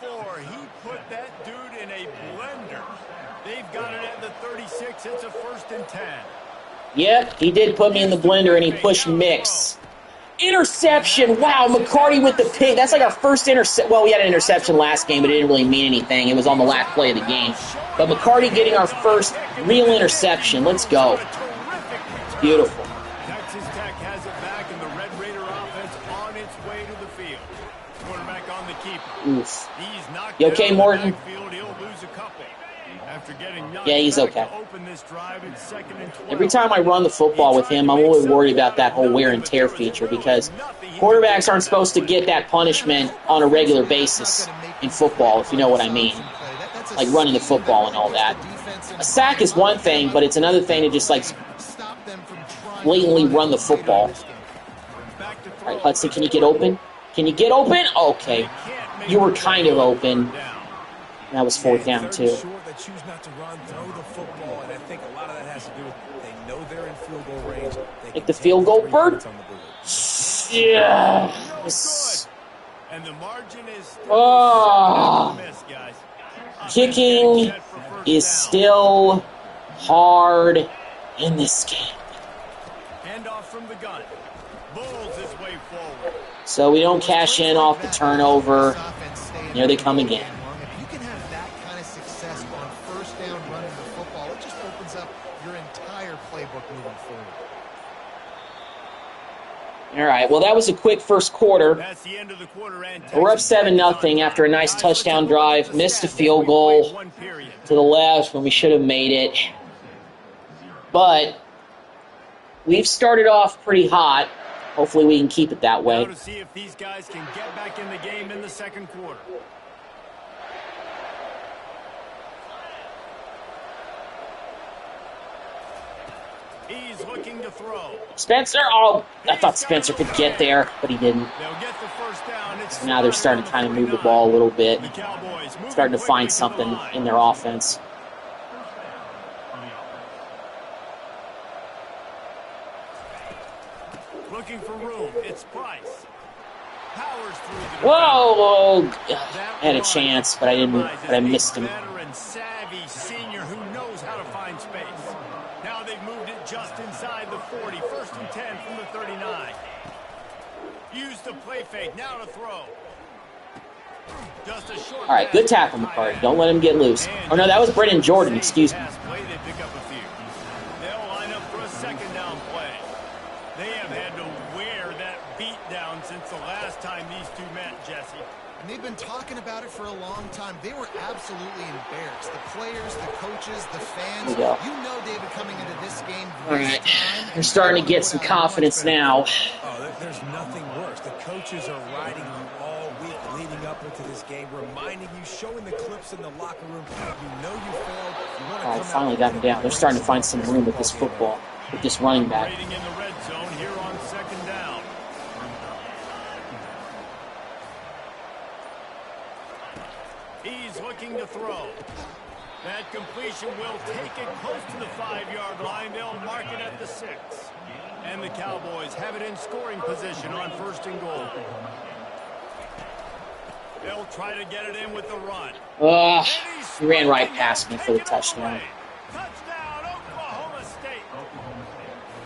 put that dude in a blender. They've got it at the 36. It's a 1st and 10. Yep, he did put me in the blender, and he pushed Mix. Interception. Wow, McCarty with the pick. That's like our first interception. Well, we had an interception last game, but it didn't really mean anything. It was on the last play of the game. But McCarty getting our first real interception. Let's go. Beautiful. Texas Tech has it back, and the Red Raider offense on its way to the field. Quarterback on the keeper. Oof. He's knocked You okay, out of the Morton? backfield. He'll lose a couple. After getting knocked Yeah, he's back okay. to open this drive, it's 2nd and 12. Every time I run the football with him, I'm always worried about that whole wear and tear feature because quarterbacks aren't supposed to get that punishment on a regular basis in football, if you know what I mean. Like running the football and all that. A sack is one thing, but it's another thing to just like blatantly run the football. All right, Hudson, can you get open? Can you get open? Okay. You were kind of open. That was 4th down, too. Choose not to run, throw the football, and I think a lot of that has to do with they know they're in field goal range. Make the field goal, Bert. Yeah. And the margin is Oh. Kicking is still hard in this game. Handoff from the gun. Bowls his way forward. So we don't cash in off the turnover. Here they come again. If you can have that kind of success on 1st down running the football, it just opens up your entire playbook moving forward. All right, well, that was a quick first quarter. That's the end of the quarter, and We're up 7-0 after a nice touchdown drive. Missed a field goal to the left when we should have made it. But we've started off pretty hot. Hopefully we can keep it that way. Now to see if these guys can get back in the game in the 2nd quarter. He's looking to throw. Spencer, oh, I thought Spencer could get there, but he didn't. They'll get the 1st down. So now they're starting to kind of move the ball a little bit. Starting to find something in their offense. Looking for room. It's Price. Powers through the Whoa! I had a chance, but I didn't. But I missed him. Veteran, savvy senior who knows how to find space. Now they've moved it just inside the 40. 1st and 10 from the 39. Use the play fake. Now to throw. Just a short. All right, good tackle, McCarty. Don't let him get loose. Oh no, that was Brennan Jordan. Excuse me. Play, they pick up a few. They'll line up for a 2nd down play. They have had to wear that beat down since the last time these two met, Jesse. And they've been talking about it for a long time. They were absolutely embarrassed. The players, the coaches, the fans. There we go. You know, David, coming into this game. All right, they're starting to get some confidence now. Oh, there's nothing worse. The coaches are riding you all week leading up into this game, reminding you, showing the clips in the locker room. You know you failed. You want to All right, finally got him down. They're starting to find some room with this football, with this running back. Rating in the red zone here on 2nd down. He's looking to throw. That completion will take it close to the 5-yard line. They'll mark it at the 6. And the Cowboys have it in scoring position on 1st and goal. They'll try to get it in with the run. He ran right past me for the touchdown. Touchdown, Oklahoma State.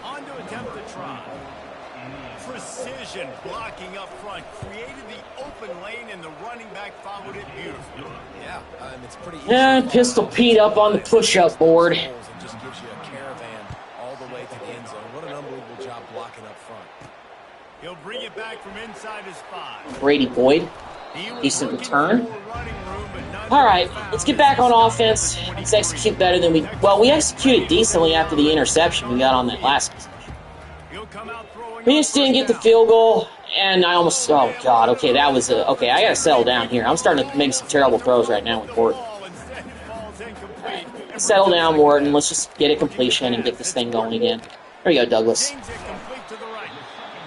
On to attempt the try. Precision blocking up front. Created the open lane, and the running back followed it beautifully. Yeah, it's pretty easy. And Pistol Pete up on the push-up board. It just gives you a caravan all the way to the end zone. What an unbelievable job blocking up front. He'll bring it back from inside his 5. Brady Boyd. Decent return. All right, let's get back on offense. Let's execute better than we executed decently after the interception we got on that last possession. We just didn't get the field goal, And I almost, oh God, okay, that was okay, I gotta settle down here. I'm starting to make some terrible throws right now with Wharton. Settle down, Wharton. Let's just get a completion and get this thing going again. There you go, Douglas.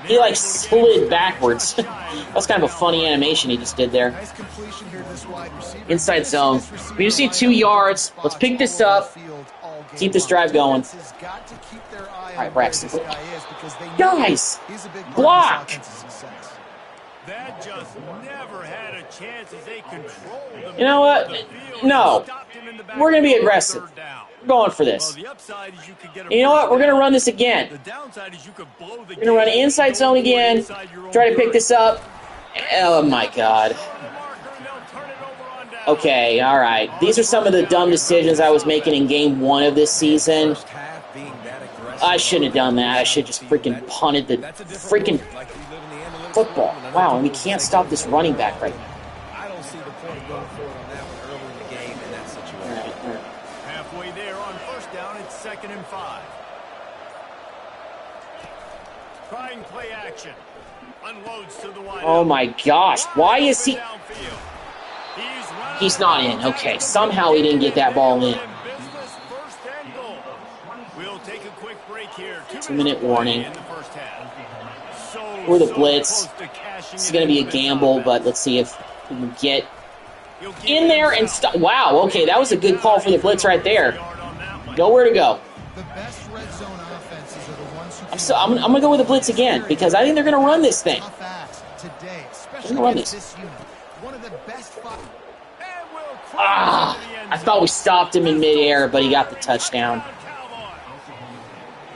He, like, slid backwards. That's kind of a funny animation he just did there. Inside zone. We just need 2 yards. Let's pick this up. Keep this drive going. All right, Braxton. Guys, block. That just never had a chance as they controlled them. You know what? No. We're going to be aggressive. We're going for this. And you know what? We're going to run this again. We're going to run inside zone again. Try to pick this up. Oh, my God. Okay, all right. These are some of the dumb decisions I was making in Game 1 of this season. I shouldn't have done that. I should have just freaking punted the freaking football. Wow, and we can't stop this running back right now. I don't see the point of going for it on that one early in the game in that situation. All right. Halfway there on first down, it's 2nd and 5. Trying play action. Unloads to the wide. Oh my gosh, why is he... He's not in. Okay, somehow he didn't get that ball in. We'll take a quick break here. 2-minute warning. Or the blitz. This is going to be a gamble, but let's see if we can get in there and stop. Wow, okay, that was a good call for the blitz right there. Nowhere to go. I'm going to go with the blitz again because I think they're going to run this thing. They're going to run this. I thought we stopped him in midair, but he got the touchdown.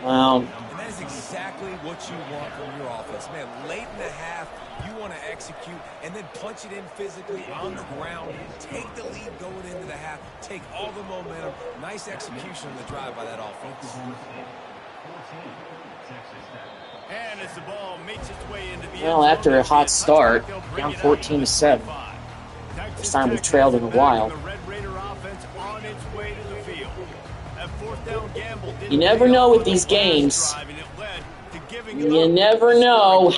Well, And that is exactly what you want from your offense. Man, late in the half, you want to execute and then punch it in physically on the ground. Take the lead going into the half. Take all the momentum. Nice execution on the drive by that offense. And as the ball makes its way into the well, after a hot start, down 14-7. First time we've trailed in a while. You never know with these games. You never know.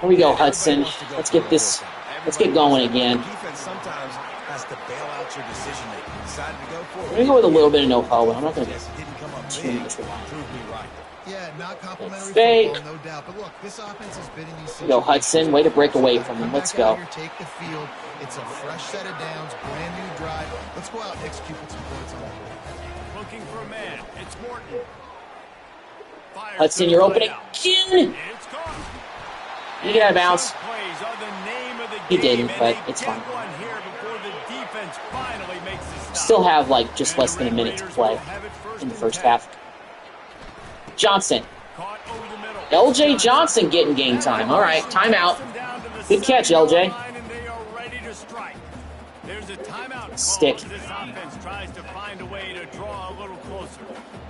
Here we go, Hudson. Let's get this. Let's get going again. Defense sometimes has to bail out your decision making. Decided to go for it. I'm gonna go with a little bit of no-call, but I'm not gonna Yes, it didn't come up too big. much reliant. Proved me right. Yeah, not complimentary Fake. football, no doubt. But look, this offense has been in these Go, Hudson. Way to break away from him. Come Let's back out go. here, take the field. It's a fresh set of downs, brand new drive. Let's go out and execute with some points on the board. Looking for a man. It's Morton. Fires Hudson, to you're the open layout. again. It's caught. You get out of bounds. Plays are the name of the He game, didn't, and but they it's get fine. one here before the defense finally makes the stop. Still have, like, just And less the than a Red minute to Raiders play will have it first in the and first 10. half. Johnson. Caught over the middle. LJ Johnson getting game time. All right, timeout. Good catch, LJ. There's a timeout call. Stick. This offense tries to find a way to draw a little closer.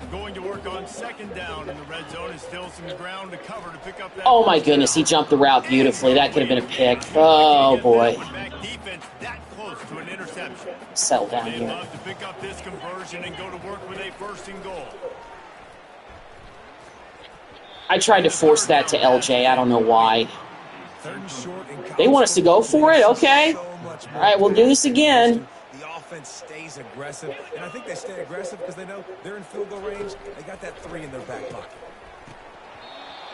Going to work on 2nd down in the red zone is still some ground to cover to pick up that. Oh my goodness, he jumped the route beautifully. That could have been a pick. Oh boy. Back defense that close to an interception. Settle down They'd here. love to pick up this conversion and go to work with a 1st and goal. I tried to force that to LJ. I don't know why. 3rd and short in They want us to go for it? Okay. So much All right, we'll do this again. The offense stays aggressive, and I think they stay aggressive because they know they're in field goal range. They got that 3 in their back pocket.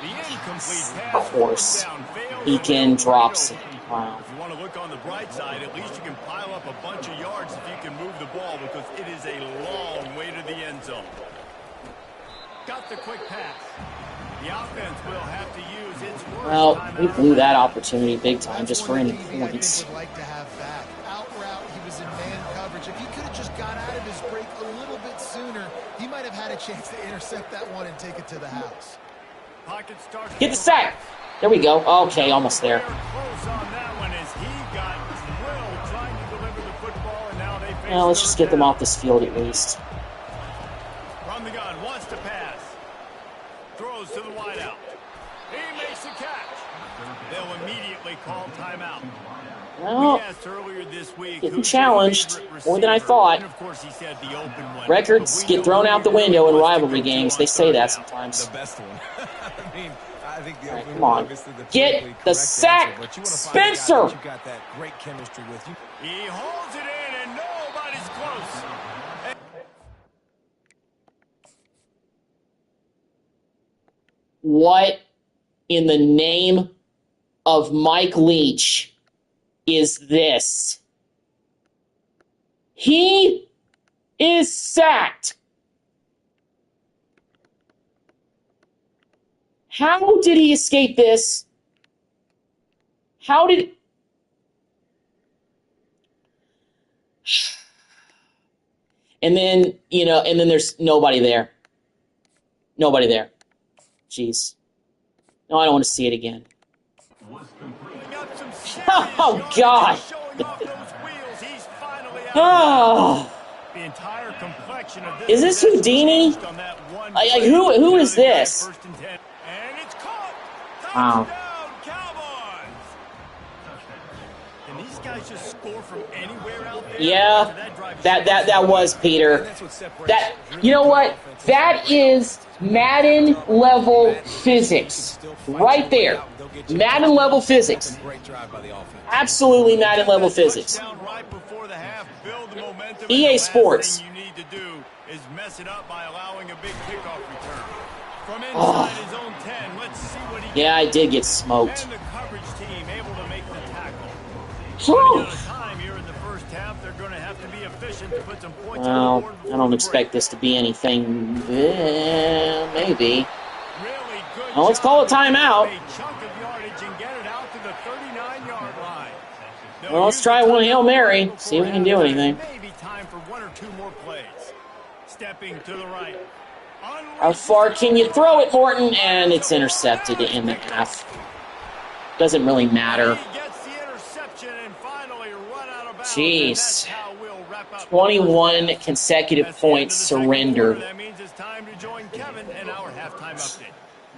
The incomplete pass. Of course. Down, fails. Beacon drops it. Wow. If you want to look on the bright side, at least you can pile up a bunch of yards if you can move the ball because it is a long way to the end zone. Got the quick pass. The offense will have to use its worst Well, timeout. we blew that opportunity big time just for any That's one that points. Would like to have back. Out route, he was in man coverage. If he could have just got out of his break a little bit sooner, he might have had a chance to intercept that one and take it to the house. Pocket starts Get the sack. There we go. Okay, almost there. Close on that one as he got drilled trying to deliver the football, and now they face Well, let's just get them down. off this field at least. From the gun, wants to pass. Throws to the wideout. He makes the catch. They'll immediately call timeout. Well, We asked earlier this week getting who's challenged your favorite more than I receiver, thought. and of course he said the open one. Records But we get know thrown who out the he really window in wants to rivalry go to games. on They say 3rd that down. sometimes. The best one. I mean, I think the All right, opening come on. obviously the Get politically the correct sack, answer, but you want to find a guy Spencer! that you got that great chemistry with. He holds it in, and nobody's close. What in the name of Mike Leach is this? He is sacked. How did he escape this? How did... And then, and then there's nobody there. Nobody there. Jeez. No, I don't want to see it again. Oh, God. Oh. The entire complexion of Is this Houdini? Who is this? And it's caught. Wow. Touchdown, Cowboys. Can these guys just score from anywhere out there? Yeah, that was Peter. That, you know what? That is Madden level physics right there. Madden level physics. Absolutely Madden level physics. EA Sports. You need to do is mess it up by allowing a big kickoff return. From inside his own 10, let's see what he Yeah, I did get smoked. And the coverage team able to make the tackle. Whew. At a time here in the first half, they're going to have to be efficient to put some points on the Well, board. I don't expect this to be anything. Maybe. Really good Well, let's call a timeout. A chunk of yardage and get it out to the 39-yard line. Well, let's try one Hail Mary. See if we can do anything. Maybe time for one or two more plays. Stepping to the right. How far can you throw it, Morton? And it's intercepted in the half. Doesn't really matter. He gets the interception and finally run out of bounds. Jeez. And that's how we'll wrap up 21 consecutive That's the end of points the second quarter. surrendered. That means it's time to join Kevin in our halftime update.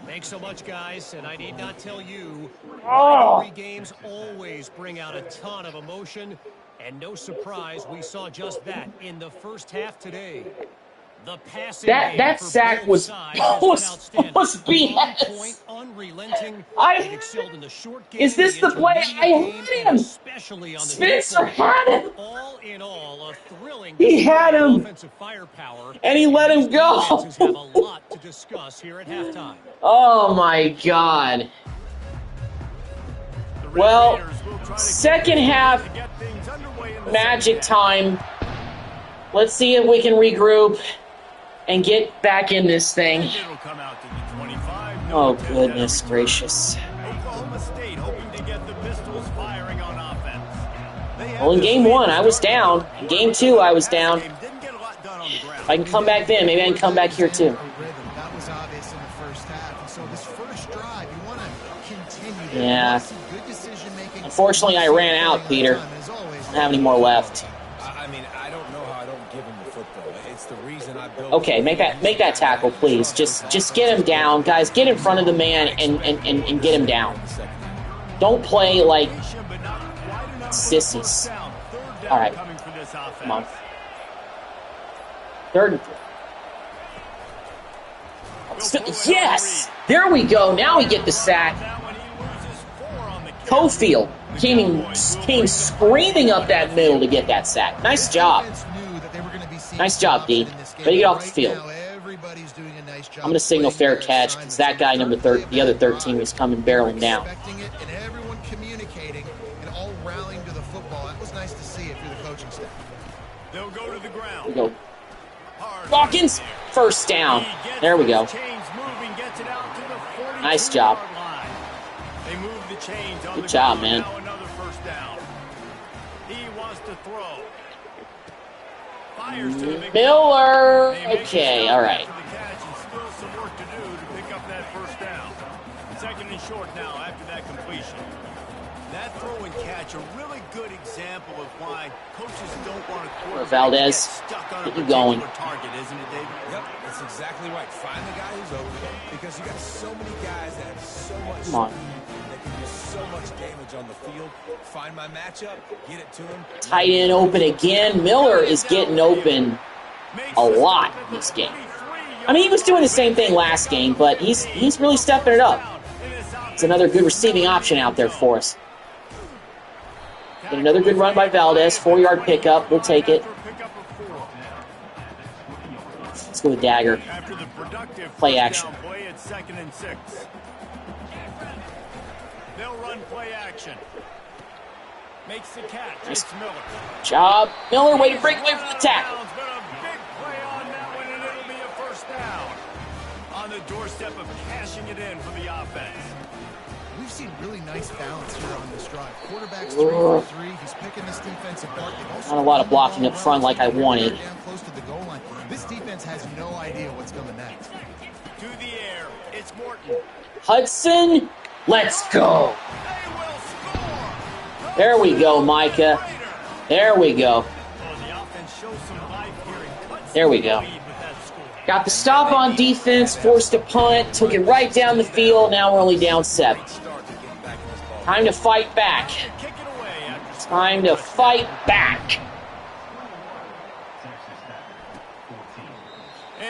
Thanks so much, guys, and I need not tell you, Oh. rivalry games always bring out a ton of emotion, and no surprise, we saw just that in the first half today. The passing game That for sack both was sides has been outstanding. BS. On point, unrelenting. I- They've excelled in the short game, Is this the play? intermediate I game, had and him. especially on the Spencer short game. had him. All in all, a thrilling He display had of him. offensive firepower. And he let him These go. defenses have a lot to discuss here at halftime. Oh my God. The Red Well, Raiders will try to second half, to get things underway in the magic second half. time. Let's see if we can regroup and get back in this thing. It'll come out to the 25. No Oh, attempt at a goodness return. gracious. Oklahoma State hoping to get the pistols firing on offense. They have Well, in this game lead one, I was starting down. out. In game two, I was down. Didn't get a lot done on the ground. If I can come back then, maybe I can come back here too. That was obvious in the first half. And so this first drive, you want to continue. Yeah. You want to see good decision-making. Unfortunately, I ran out, Peter. As always, I don't have any more left. I mean, I don't know how I don't give him the football. It's the reason I built. Okay, make that tackle, please. Just get him down, guys. Get in front of the man and get him down. Don't play like sissies. All right, come on. Third and three. Yes, there we go. Now we get the sack. Cofield came screaming up that middle to get that sack. Nice job. Nice job, D. Way to get off the field. I'm going to signal fair catch because that guy, the other 13, was coming barreling down. And everyone communicating and all rallying to the football. That was nice to see if you're the coaching staff. They'll go to the ground. We go. Dawkins, first down. There we go. Nice job. They move the chains on Good the job, ground. man. Now another first down. He wants to throw. Fires to the big Miller. They make Okay, the stop all right. after the catch and still some work to do to pick up that first down. Second and short now after that completion. That throw and catch, a really good example of why coaches don't want to quarterback Valdez, to get stuck on get a you going. particular target, isn't it, David? Yep, that's exactly right. Find the guy who's open because you got so many guys that have so much Come on. speed that can do so much damage on the field. Find my matchup, get it to him. Tight end open again. Miller is getting open a lot in this game. I mean, he was doing the same thing last game, but he's really stepping it up. It's another good receiving option out there for us. Get another good run by Valdez. 4-yard pickup. We'll take it. Let's go with Dagger. Play action. Play at 2nd and 6. They'll run play action. Makes the catch. It's Miller. Job. Miller, way to break away from the tackle. But a big play on that one, and it'll be a first down. On the doorstep of cashing it in for the offense. We've seen really nice balance here on this drive. Quarterback's 3 for 3. He's picking this defense apart. Not a lot of blocking up front like I wanted. Down close to the goal line. This defense has no idea what's coming next. To the air, it's Morton. Hudson, let's go. They will score. There we go, Micah. There we go. Oh, the offense shows some life here and cuts There we the go. lead with that score. Got the stop on defense, forced a punt, took it right down the field. Now we're only down 7. Time to fight back. Kick it away after Time to fight back.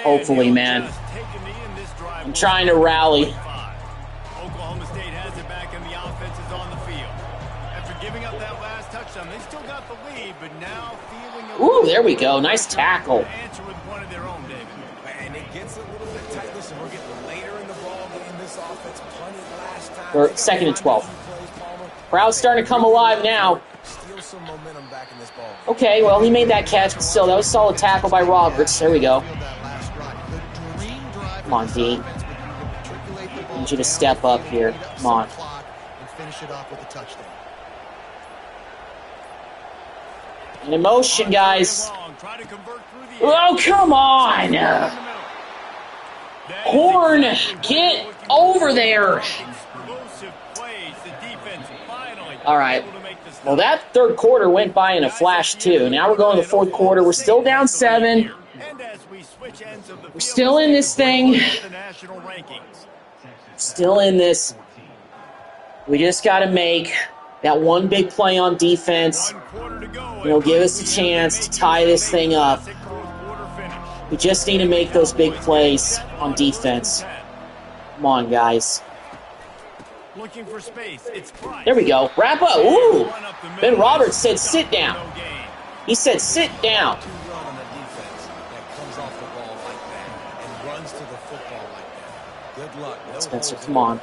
Hopefully, man. I'm trying to rally. Oklahoma State has it back and the offense is on the field. After giving up that last touchdown, they still got the lead, but now feeling a Ooh, there we go. Nice tackle. answer with one of their own, David. And it gets a little bit tight. Listen, we're getting later in the ball game. This offense punted last time. We're 2nd and 12. Crowd's starting to come alive now. Steal some momentum back in this ball. Okay, well, he made that catch, but still, that was a solid tackle by Roberts. There we go. Come on, D. I need you to step up here. Come on. And finish it off with a touchdown. In motion, guys. Try to convert through the Oh, come on. Horn, get over there. explosive plays. The defense finally All right. able to make this. Well, that third quarter went by in a flash, too. Now we're going to the fourth quarter. We're still down 7. And as we switch ends of the We're still in this thing. the national rankings. Still in this. We just got to make that one big play on defense. 1 quarter to go. You know, give us a chance to tie this thing up. Classic fourth quarter finish. We just need to make those big plays on defense. Come on, guys. Looking for space. It's Price. There we go. Wrap up. Ooh. Run up the middle. Ben Roberts said sit down. No gain. He said sit down. To run on the defense that comes off the ball like that and runs to the football like that. Good luck. No Spencer, holes come on.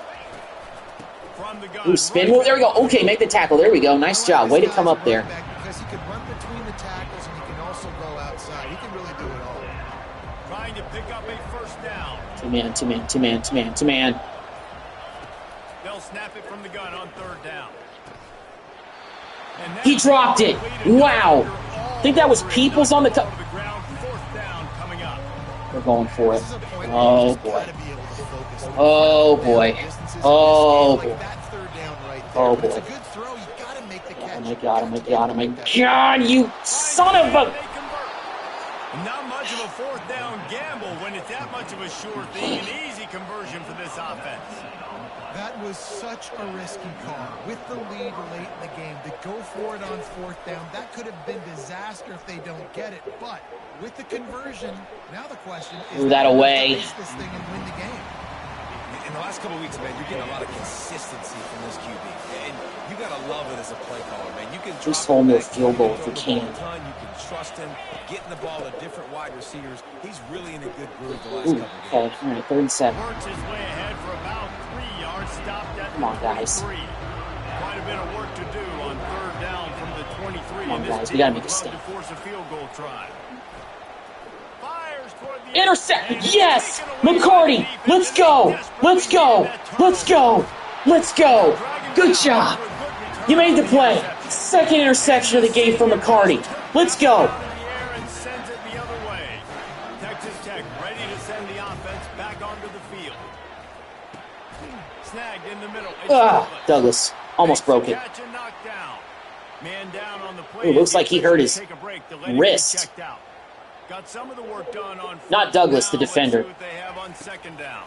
From the gun. Ooh, spin move. There we go. Okay, make the tackle. There we go. Nice job. Way to come up there. Because he can run between the tackles and he can also go outside. He can really do it all. Trying to pick up a first down. Two-man, two-man, two-man, two-man, two-man. They'll snap it from the gun on 3rd down. And He dropped it. Wow. I think that was Peoples on the top. 4th down coming up. We're going for it. This is a point Oh, where you just boy. gotta be able to focus. Oh, boy. Oh, Like boy. that 3rd down right there. Oh, But it's a boy. good throw. You gotta make the catch. Oh, my God. Oh, my God. Oh, my God. You son of a... They convert. Not much of a 4th down gamble when it's that much of a sure thing. An easy conversion for this offense. That was such a risky call. With the lead late in the game, to go for it on 4th down, that could have been disaster if they don't get it. But with the conversion, now the question is, Threw that away. Race this thing and win the game. In the last couple of weeks, man, you're getting a lot of consistency from this QB. And you got to love it as a play caller, man. You can Just drop hold him him to a back, field goal you if we throw the ball can. a ton, you can trust him, getting the ball to different wide receivers. He's really in a good groove the last Ooh, couple of okay. games. All right, 3rd and 7. Works his way ahead for about 3 yards. Stopped at Come on, guys. 3. Quite a bit of work to do on 3rd down from the 23. Come on, And this guys. We gotta team make a would love stand. to force a field goal try. Fires toward the Intercept. end. Yes. Taken away by McCarty. the defense. Let's go. Let's go. Let's go. Let's go. Good job. You made the play. 2nd interception of the game for McCarty. Let's go. Out in the air and sends it the other way. Texas Tech ready to send the offense back onto the field. Snagged in the middle. It's Douglas almost broke it. Catch and knock down. Man down on the play. Ooh, looks like he hurt his Take a break to let him get wrist. checked out. Got some of the work done on Not Douglas, the defender. Let's see what they have on 2nd down.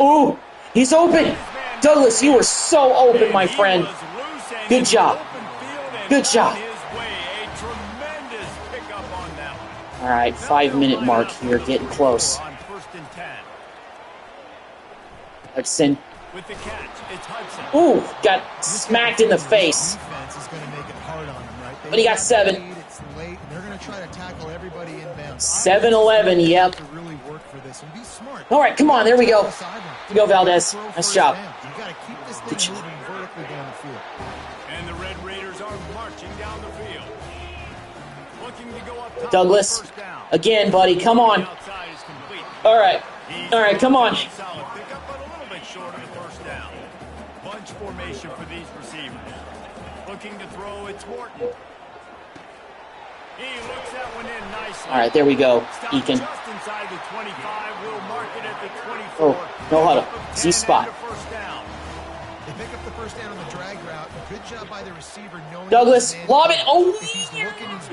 Ooh, he's open. Douglas, you were so open, my He friend. was loose and Good in job. the open field and Good job. on his way. A tremendous pickup on that one. All right, 5-minute mark here, getting close. On 1st and 10. Hudson, With the catch, it's Hudson. Ooh, got smacked in the face. Defense is going to make it hard on them, right? But he got 7. It's late, and they're going to try to tackle everybody inbound. 7-11, yep. To really work for this and be smart. All right, come on, there we go. Here we go, Valdez. Nice job. You got to keep this thing moving vertically down the field. And the Red Raiders are marching down the field. Looking to go up top. Douglas, First down. again, buddy, come on. Outside is complete. All right, come on. Solid pickup, but a little bit short of the first down. Bunch formation for these receivers. Looking to throw, it's Morton. He looks that one in nicely. All right, there we go, Stop Eakin. just inside the 25. We'll mark it at the 24. Oh, no huddle. Z spot. First down. They pick up the first down on the drag route. Good job by the receiver knowing Douglas, his man. lob it.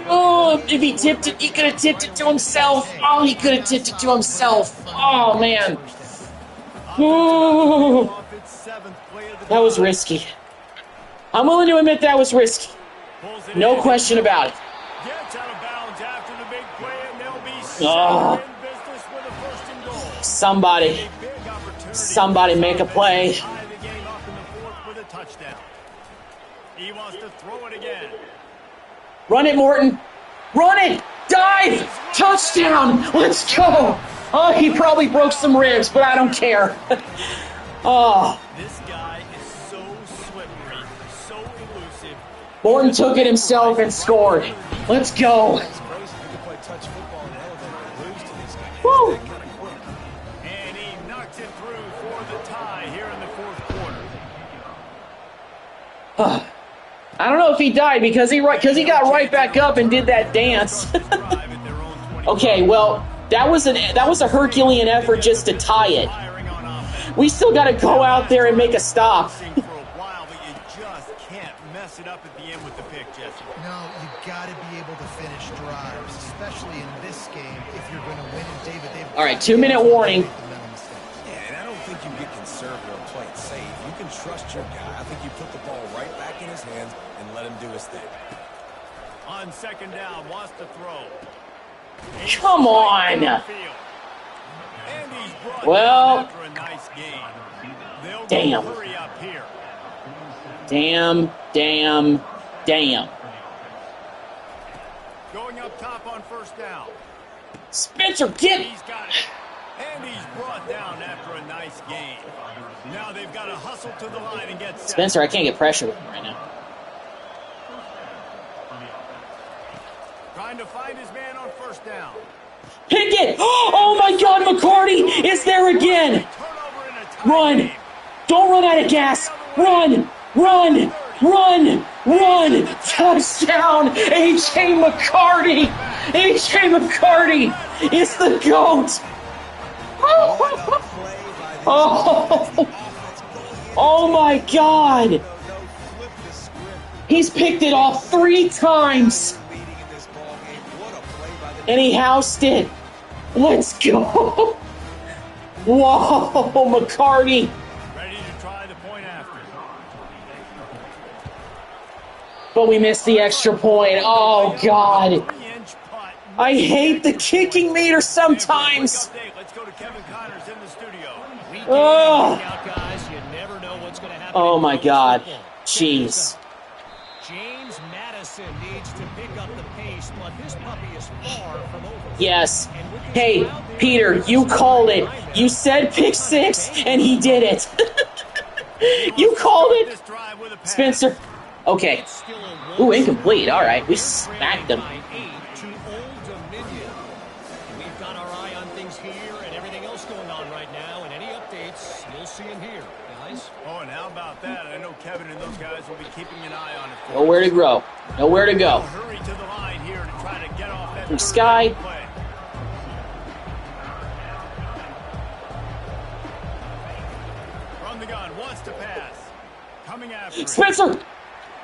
Oh, If he tipped it, he could have tipped it to himself. Oh, he could have tipped it to himself. Oh, man. Ooh, Off its 7th play of the that was risky. I'm willing to admit that was risky. Pulls it No in. question about it. Gets out of bounds after the big play, and they'll be Oh. in business with a first and goal. Somebody, A big opportunity. somebody make a play. Tie the game up in the 4th with a touchdown. He wants to throw it again. Run it, Morton. Run it. Dive. Touchdown. Let's go. Oh, he probably broke some ribs, but I don't care. Oh, This guy is so slippery, so elusive. Morton took it himself and scored. Let's go. It's crazy. You can play touch football in the elevator and lose to these guys. Woo. That kind of quick. And he knocks it through for the tie here in the 4th quarter. I don't know if he died because he got right back up and did that dance. Drive at their own 20. Okay, well, that was a Herculean effort just to tie it. Firing on offense. We still got to go out there and make a stop. For a while, but you just can't mess it up at the end with the pick, Jesse. No, you got to be able to finish drives, especially in this game if you're going to win. And David, All right, 2-minute warning. Yeah, and I don't think you get conservative or play it safe. You can trust your guy. I think you put the ball right back in his hands and let him do his thing. On 2nd down, wants to throw. Come on. And he's brought Well, down after a nice gain. They'll damn. go hurry up here. Damn. Going up top on 1st down. Spencer, get. He's got it. And he's brought down after a nice gain. Now they've got to hustle to the line and get set. Spencer, I can't get pressure with him right now. Trying to find his man on 1st down. Pick it! Oh my God, McCarty is there again! Turnover in a tie Run! game. Don't run out of gas! Run! Touchdown! A.J. McCarty! A.J. McCarty is the GOAT! Oh my God! He's picked it off 3 times! And he housed it. Let's go. Whoa, McCarty. Ready to try the point after. But we missed the extra point. Oh, God. 3-inch putt. I hate the kicking meter sometimes. Let's go to Kevin Connors in the studio. Week in, Oh. week out, guys. You never know what's going to happen. Oh, in my college God. football. Jeez. James Madison needs to pick up the pace, but this puppy is far from over. Yes. Hey, Peter, you called it. You said pick 6, and he did it. You called it. This drive with a pass. Spencer. Okay. Still a Ooh, incomplete. All right. We smacked them. by 8 to Old Dominion. We've got our eye on things here and everything else going on right now, and any updates you'll see in here, guys. Oh, and how about that? I know Kevin and those guys will be keeping an eye on it. for Nowhere to grow. Nowhere to go. Hurry to the line here to try to get off that From third Sky. down play. From the gun, wants to pass. Coming after it. Spencer.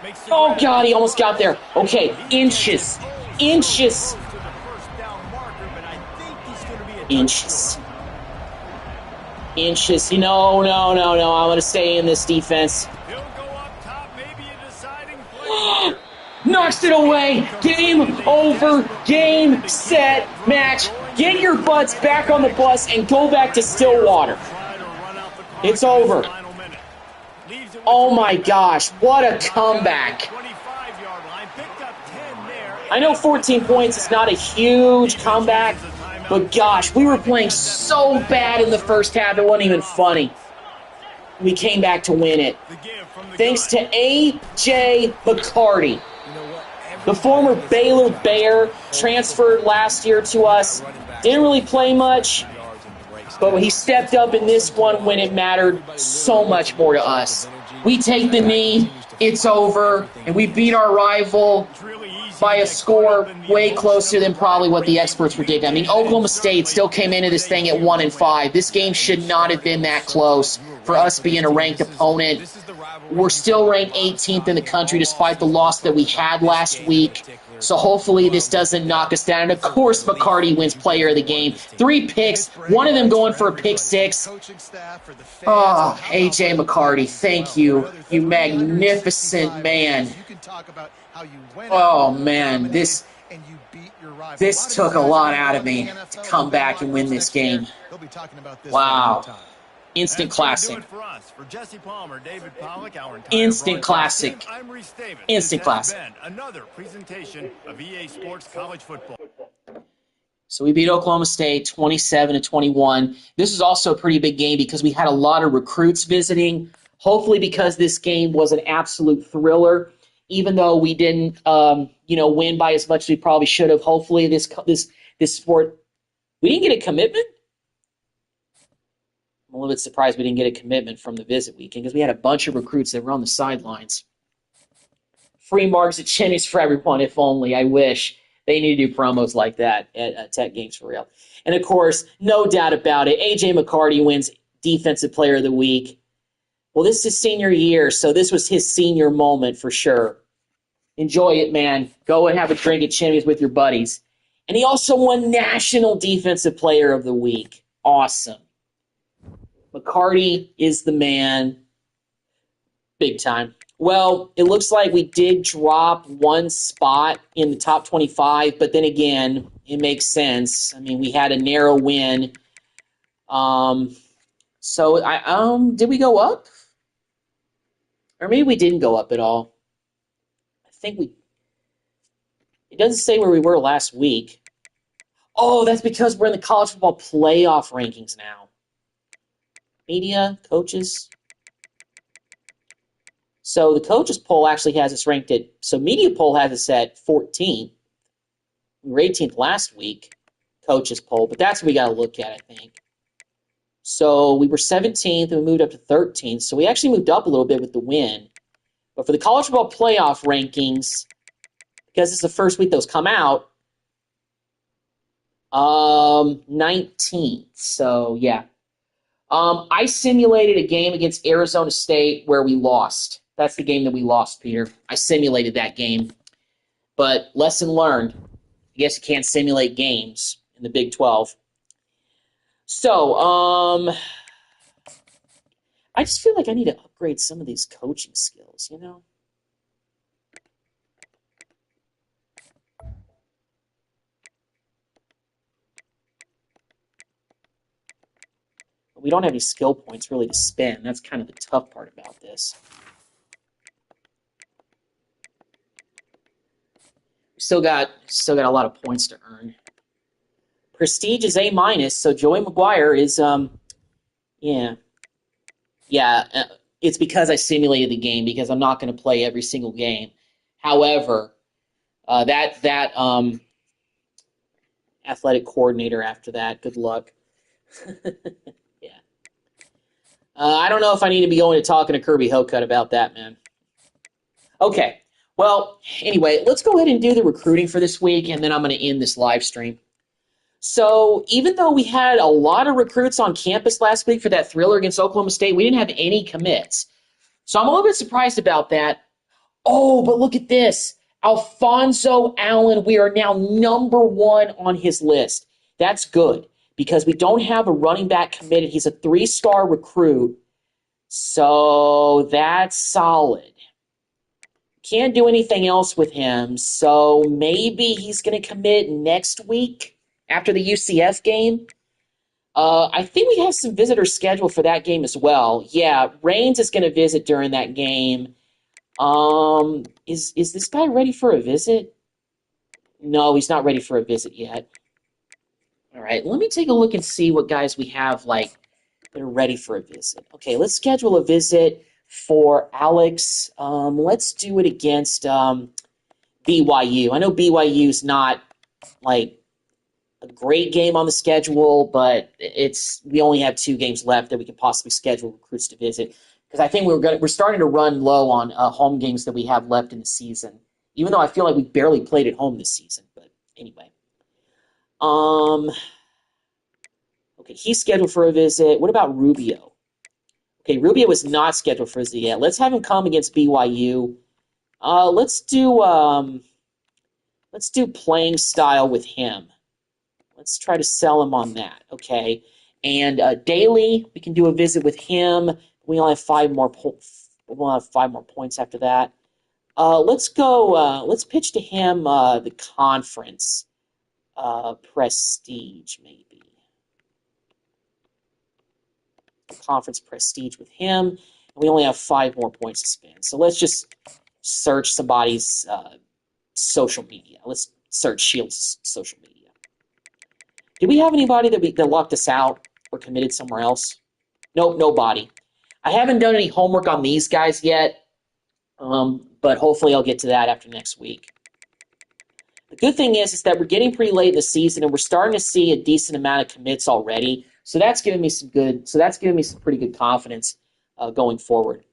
Makes the Oh, grab. God, he almost got there. Okay, inches. Inches. Close to the first down marker, but I think he's going to be a touch Inches. short. Inches. No. I want to stay in this defense. He'll go up top, maybe a deciding play. Knocks it away. Game over. Game, set, match. Get your butts back on the bus and go back to Stillwater. Try to run out the clock It's in this over. final minute. Oh my gosh, what a comeback. I know 14 points is not a huge comeback, but gosh, we were playing so bad in the first half, it wasn't even funny. We came back to win it. Thanks to A.J. McCarty. The former Baylor Bear transferred last year to us. Didn't really play much, but he stepped up in this one when it mattered so much more to us. We take the knee, it's over, and we beat our rival by a score way closer than probably what the experts predicted. I mean, Oklahoma State still came into this thing at 1-5. This game should not have been that close for us being a ranked opponent. We're still ranked 18th in the country despite the loss that we had last week. So hopefully this doesn't knock us down. And of course, McCarty wins player of the game. 3 picks, one of them going for a pick 6. Oh, A.J. McCarty, thank you. You magnificent man. Oh, man, this took a lot out of me to come back and win this game. Wow. Instant classic. Instant classic. Instant classic. Another presentation of EA Sports College Football. So we beat Oklahoma State 27-21. This is also a pretty big game because we had a lot of recruits visiting. Hopefully because this game was an absolute thriller, even though we didn't win by as much as we probably should have. Hopefully this sport, we didn't get a commitment. I'm a little bit surprised we didn't get a commitment from the visit weekend because we had a bunch of recruits that were on the sidelines. Free marks at Chimmy's for everyone, if only. I wish they need to do promos like that at Tech Games for real. And, of course, no doubt about it, A.J. McCarty wins Defensive Player of the Week. Well, this is his senior year, so this was his senior moment for sure. Enjoy it, man. Go and have a drink at Chimmy's with your buddies. And he also won National Defensive Player of the Week. Awesome. McCarty is the man. Big time. Well, it looks like we did drop one spot in the top 25, but then again, it makes sense. I mean, we had a narrow win. Did we go up? Or maybe we didn't go up at all. It doesn't say where we were last week. Oh, that's because we're in the college football playoff rankings now. Media, coaches. So the coaches poll actually has us ranked at, so media poll has us at 14th. We were 18th last week, coaches poll, but that's what we got to look at, I think. So we were 17th and we moved up to 13th. So we actually moved up a little bit with the win. But for the college football playoff rankings, because it's the first week those come out, 19th. So yeah. I simulated a game against Arizona State where we lost. That's the game that we lost, Peter. I simulated that game. But lesson learned. I guess you can't simulate games in the Big 12. So, I just feel like I need to upgrade some of these coaching skills, you know? We don't have any skill points really to spend. That's kind of the tough part about this. We still got a lot of points to earn. Prestige is A-, so Joey McGuire is, it's because I simulated the game because I'm not going to play every single game. However, that athletic coordinator after that, good luck. I don't know if I need to be going to talking to Kirby Hocutt about that, man. Okay. Well, anyway, let's go ahead and do the recruiting for this week, and then I'm going to end this live stream. So even though we had a lot of recruits on campus last week for that thriller against Oklahoma State, we didn't have any commits. So I'm a little bit surprised about that. Oh, but look at this. Alfonso Allen, we are now number 1 on his list. That's good because we don't have a running back committed. He's a 3-star recruit. So that's solid. Can't do anything else with him. So maybe he's going to commit next week after the UCF game. I think we have some visitors scheduled for that game as well. Yeah, Reigns is going to visit during that game. Is this guy ready for a visit? No, he's not ready for a visit yet. All right, let me take a look and see what guys we have like that are ready for a visit. Okay, let's schedule a visit for Alex. Let's do it against BYU. I know BYU's not like a great game on the schedule, but we only have 2 games left that we could possibly schedule recruits to visit. Because I think we're starting to run low on home games that we have left in the season. Even though I feel like we barely played at home this season, but anyway. Okay, he's scheduled for a visit. What about Rubio? Okay, Rubio is not scheduled for a visit yet. Let's have him come against BYU. Let's do playing style with him. Let's try to sell him on that, okay? And Daly, we can do a visit with him. We only have 5 more. We'll have 5 more points after that. Let's go. Let's pitch to him the conference prestige, maybe. Conference prestige with him. And we only have 5 more points to spend. So let's just search somebody's social media. Let's search Shield's social media. Did we have anybody that locked us out or committed somewhere else? Nope, nobody. I haven't done any homework on these guys yet, but hopefully I'll get to that after next week. The good thing is that we're getting pretty late in the season and we're starting to see a decent amount of commits already. So that's giving me some pretty good confidence going forward.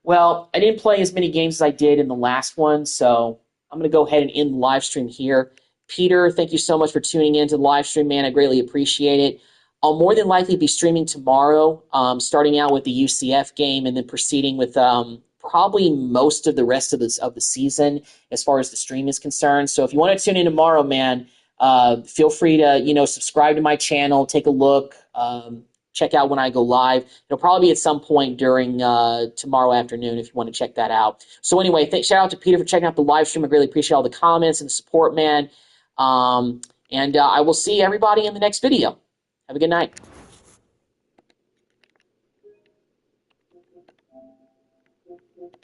Well, I didn't play as many games as I did in the last one, so I'm going to go ahead and end the live stream here. Peter, thank you so much for tuning in to the live stream, man. I greatly appreciate it. I'll more than likely be streaming tomorrow, starting out with the UCF game and then proceeding with probably most of the rest of the season as far as the stream is concerned. So if you want to tune in tomorrow, man, feel free to subscribe to my channel, take a look, check out when I go live. It'll probably be at some point during tomorrow afternoon if you want to check that out. So anyway, shout out to Peter for checking out the live stream. I really appreciate all the comments and the support, man. And I will see everybody in the next video. Have a good night.